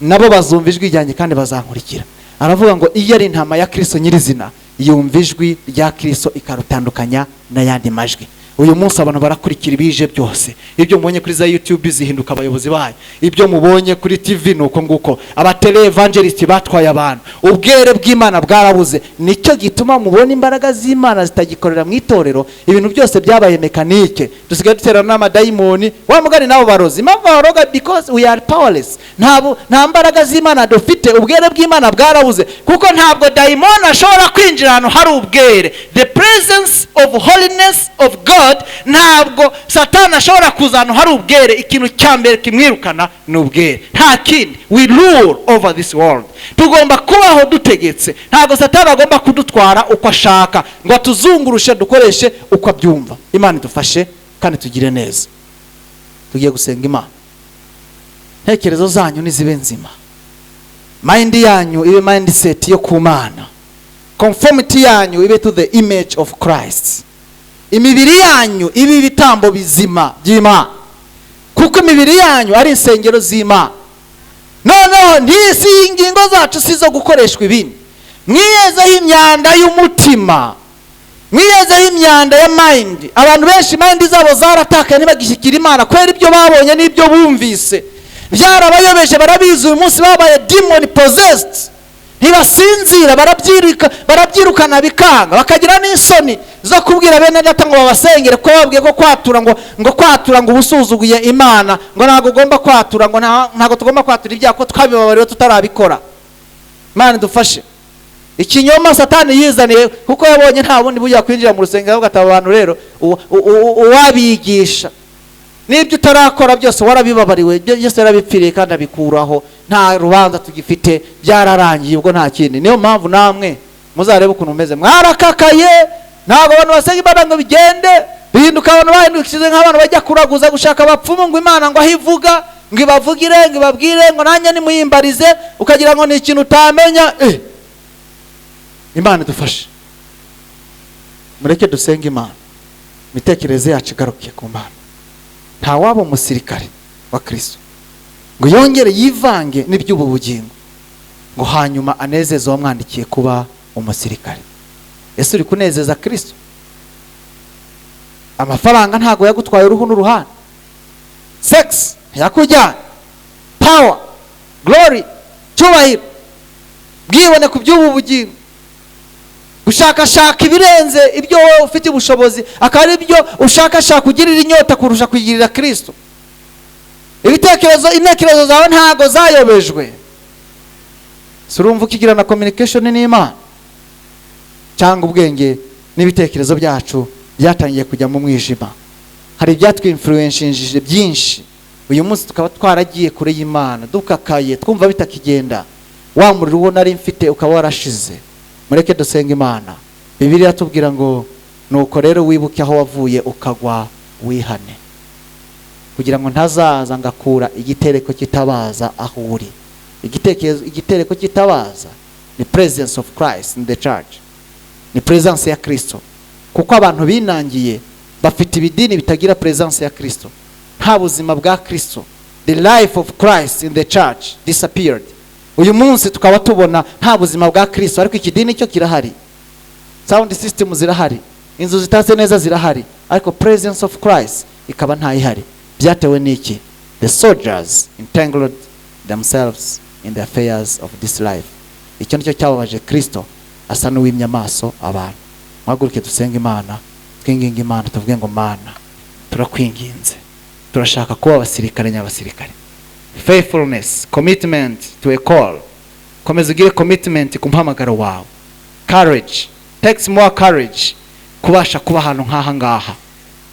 nabo bazumva ijwi ryanjye kandi bazankurikira. Aravuga ngo iyo ari intama ya Kristo nyirizina yumva ijwi rya Kristo ikarutandukanya n'ayandi majwi. Uyu munsi abantu barakurikira ibije byose, ibyo mubonye kuri za YouTube zihinduka abayobozi bayo, ibyo mubonye kuri TV nuko nguko, abatele evangelist batwaye abantu, ubwere bw'Imana bwarabuze. Nicyo gituma mubona imbaraga z'Imana zitagikorera mu itorero, ibintu byose byabaye mekanike, dusigaye duterana n'amadayimoni. Wa mugani nabo barozi, impamvu baroga? Because we are powerless. Nta mbaraga z'Imana dufite, ubwere bw'Imana bwarabuze, kuko ntabwo dayimoni ashobora kwinjira ahantu hari ubwere. The presence of holiness of God, ntabwo Satani ashobora kuza ahantu hari ubwere. Ikintu cya mbere kimwirukana ni ubwere, nta kindi. We rule over this world. Tugomba kubaho dutegetse, ntabwo Satani agomba kudutwara uko ashaka ngo atuzungurushe dukoreshe uko abyumva. Imana idufashe kandi tugire neza. Tugiye gusenga Imana. Ntekerezo zanyu nizibe nzima, mind yanyu ibe mindset yo ku Mana, conformity yanyu ibe to the image of Christ, imibiri yanyu ibe ibitambo bizima by'Imana, kuko imibiri yanyu ari insengero z'Imana. Noneho ntisi ingingo zacu sizo gukoreshwa ibindi. Mwiyezeho imyanda y'umutima, mwiyezeho imyanda ya mind. Abantu benshi mind zabo zaratakaye ntibagishyikira Imana kubera ibyo babonye n'ibyo bumvise, byarabayobeje. Barabizi uyu munsi babaye demon possessed, ntibasinzira, barabyirukana bikanga, bakagira n'isoni zo kubwira bene data ngo babasengere, ko babwiye ko kwatura ngo ubusuzuguye Imana, ngo ntago ugomba kwatura, ngo ntago tugomba kwatura ibyaha ko twabibabariwe tutarabikora. Imana dufashe. Ikinyoma Satani yizaniye, kuko yabonye nta bundi bujya kwinjira mu rusengero, gataba abantu rero uwabigisha n'ibyo utarakora byose warabibabariwe, byose yarabipfiriye kandi abikuraho, nta rubanza tugifite, byararangiye. Ubwo nta kindi. Niyo mpamvu namwe muzarebe ukuntu umeze, mwarakakaye. Ntabwo abantu basenga Imana ngo bigende bihinduka, abantu bahindukize nk'abantu bajya kuraguza gushaka abapfumu ngo Imana ngo ahivuga, ngo ibavugire, ngo ibabwire, ngo nanjye nimuyimbarize, ukagira ngo ni ikintu utamenya. Imana idufashe. Mureke dusenge Imana, mitekerereze yacu igaruke ku Mana. Nta waba umusirikare wa Kristo ngo yongere yivange n'iby'ubu bugingo ngo hanyuma anezeze uwamwandikiye kuba umusirikare. Yesu uri kunezeza Kristo? Amafaranga ntago yagutwaye uruhu n'uruhande, sex yakujyana, power, glory, cyubahiro, bwibone ku by'ubu bugingo, gushakashaka ibirenze ibyo wowe ufite ubushobozi, akaba ari byo ushakashaka ugirira inyota kurusha kugirira Kristo. Intekerezo zawe ntago zayobejwe. Surumva ukigira na communication n'Imana, cyangwa ubwenge n'ibitekerezo byacu byatangiye kujya mu mwijima. Hari ibyatwinfluencinjije byinshi. Uyu munsi tukaba twaragiye kure y'Imana, dukakaye, twumva bitakigenda. Wa muriro uwo nari mfite ukaba warashize. Mureke dusenga Imana. Bibiliya yatubwira ngo nuko rero wibuke aho wavuye ukagwa wihane, kugira ngo ntazaza ngakura igitereko kitabaza aho uri. Igitereko kitabaza ni presence of Christ in the church, ni presence ya Kristo. Kuko abantu binangiye bafite ibidini bitagira presence ya Kristo, nta buzima bwa Kristo. The life of Christ in the church disappeared. Uyu munsi tukaba tubona nta buzima bwa Kristo, ariko ikidini cyo kirahari, sound system zirahari, inzu zitatse neza zirahari, ariko presence of Christ ikaba ntayihari. Byatewe n'iki? The soldiers entangled themselves in the affairs of this life. Icyo nicyo cyababaje Kristo, asa n'uwimya amaso abantu. Mwaguruke dusenge Imana, twinginga Imana, tuvuge ngo Mana, turakwinginze, turashaka kuba abasirikare nyabasirikare. Faithfulness, commitment to a call. Komeza ugire commitment ku mpamagaro wawe. Courage, takes more courage kubasha kuba ahantu nk'aha ngaha,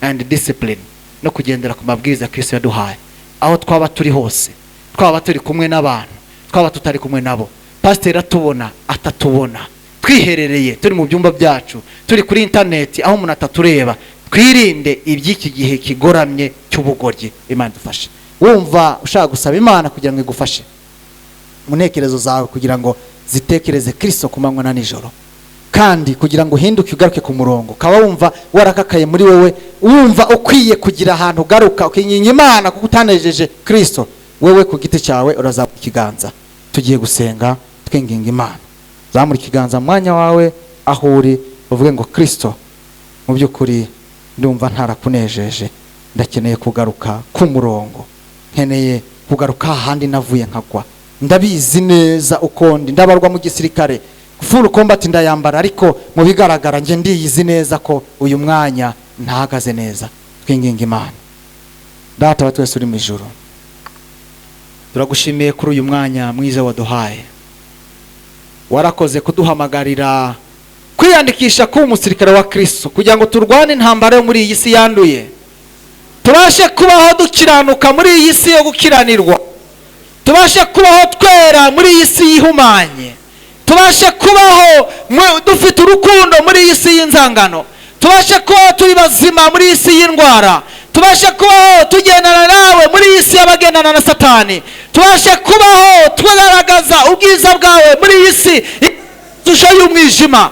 and discipline, no kugendera ku mabwiriza Kristo yaduhaye. Aho twaba turi hose, twaba turi kumwe n'abantu, twaba tutari kumwe nabo, pastor atubona atatubona, twiherereye turi mu byumba byacu, turi kuri internet aho umuntu atatureba, twirinde iby'iki gihe kigoramye cy'ubugoryi. Imana dufashe. Wumva ushaka gusaba Imana kugira ngo igufashe mu ntekerezo zawe, kugira ngo zitekereze Kristo ku manywa na nijoro, kandi kugira ngo uhinduke ugaruke ku murongo. Kaba wumva warakakaye muri wewe, wumva ukwiye kugira ahantu ugaruka ukinyinya Imana kuko utanejeje Kristo, wewe ku giti cyawe urazaba ikiganza. Tugiye gusenga twinginga Imana. Zamura ikiganza mwanya wawe, aho uri uvuge ngo Kristo, mu by'ukuri ndumva ntarakunejeje, ndakeneye kugaruka ku murongo, nkeneye kugaruka ahandi navuye nkagwa. Ndabizi neza uko ndi, ndabarwa mu gisirikare, full combat ndayambara, ariko mu bigaragara nje ndiyizi neza ko uyu mwanya ntahagaze neza. Twinginga Imana. Data wa twese uri mu ijuru, turagushimiye kuri uyu mwanya mwiza waduhaye. Warakoze kuduhamagarira kwiyandikisha kuba umusirikare wa Kristo, kugira ngo turwane intambara yo muri iyi si yanduye, tubashe kubaho dukiranuka muri iyi si yo gukiranirwa, tubashe kubaho twera muri iyi si yihumanye, tubashe kubaho dufite urukundo muri iyi si y'inzangano, tubashe kubaho turi bazima muri iyi si y'indwara, tubashe kubaho tugendana nawe muri iyi si y'abagendana na Satani, tubashe kubaho tugaragaza ubwiza bwawe muri iyi si ishusho y'umwijima.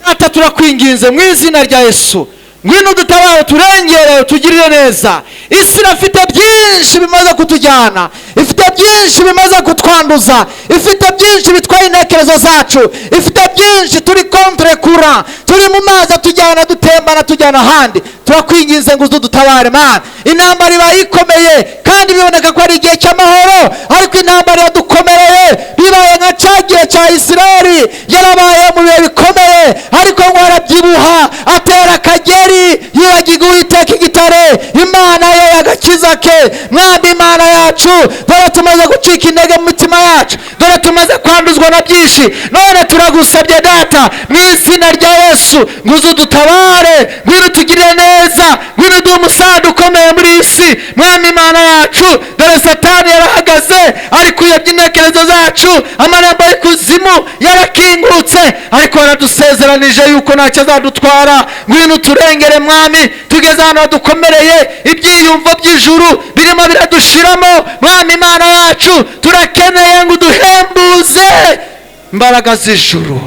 Data turakwinginze mu izina rya Yesu, ngwino dutabare, turengere, tugirire neza. Isi irafite byinshi bimaze kutujyana, ifite byinshi bimaze kutwanduza, ifite byinshi bitwaye intekerezo zacu, ifite byinshi turi contre courant, turi mu mazi atujyana dutembana tujyana ahandi. Turakwinginze ngo udutabare Mana. Intambara iba ikomeye kandi biboneka ko ari igihe cy'amahoro, ariko intambara yadukomereye bibaye nka cyagiye cya Isirayeli, yarabaye mu bihe bikomeye, ariko ngo arabyibuha atera akageri, yibagirwa Uwiteka igitare, Imana ye y'agakiza ke. Mwami Imana yacu, dore tumaze gucika intege mu mitima yacu, dore tumaze kwanduzwa na byinshi, none turagusabye Data mu izina rya Yesu ngo udutabare, ngwino tugirire neza, ngwino duhe umusaada ukomeye muri iyi si. Mwami Imana yacu, dore Satani yarahagaze ari kuyobya intekerezo zacu, amarembo y'ikuzimu yarakingutse, ariko yaradusezeranije yuko ntacyo azadutwara. Ngwino turengere Mwami, tugeze ahantu hadukomereye, ibyiyumvo by'ijuru birimo biradushiramo. Mwami Imana yacu, turakeneye ngo uduhembuze imbaraga z'ijuru.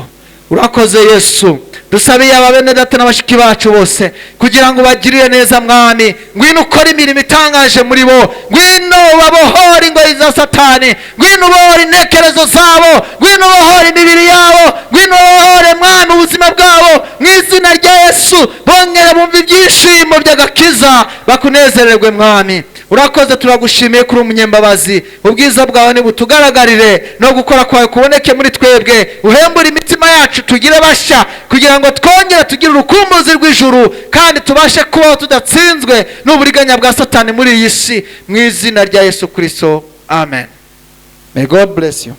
Urakoze Yesu, dusabiye ababene data n'abashiki bacu bose kugira ngo bagirire neza Mwami. Ngwino ukora imirimo itangaje muri bo, ngwino babohora ingoyi za Satani, ngwino ubohora intekerezo zabo, ngwino ubohora imibiri yabo, ngwino ubohore Mwami ubuzima bwabo mu izina rya Yesu. Bongere bumva ibyishimo by'agakiza, bakunezererwe Mwami. Urakoze, turagushimiye kuri umunyembabazi, ubwiza bwawe nibutugaragarire, no gukora kwawe kuboneke muri twebwe. Uhembure imitima yacu tugire bashya, kugira ngo twongere tugire urukumbuzi rw'ijuru, kandi tubashe kubaho tudatsinzwe n'uburiganya bwa Satani muri iyi si, mu izina rya Yesu Kristo, amen. May God bless you.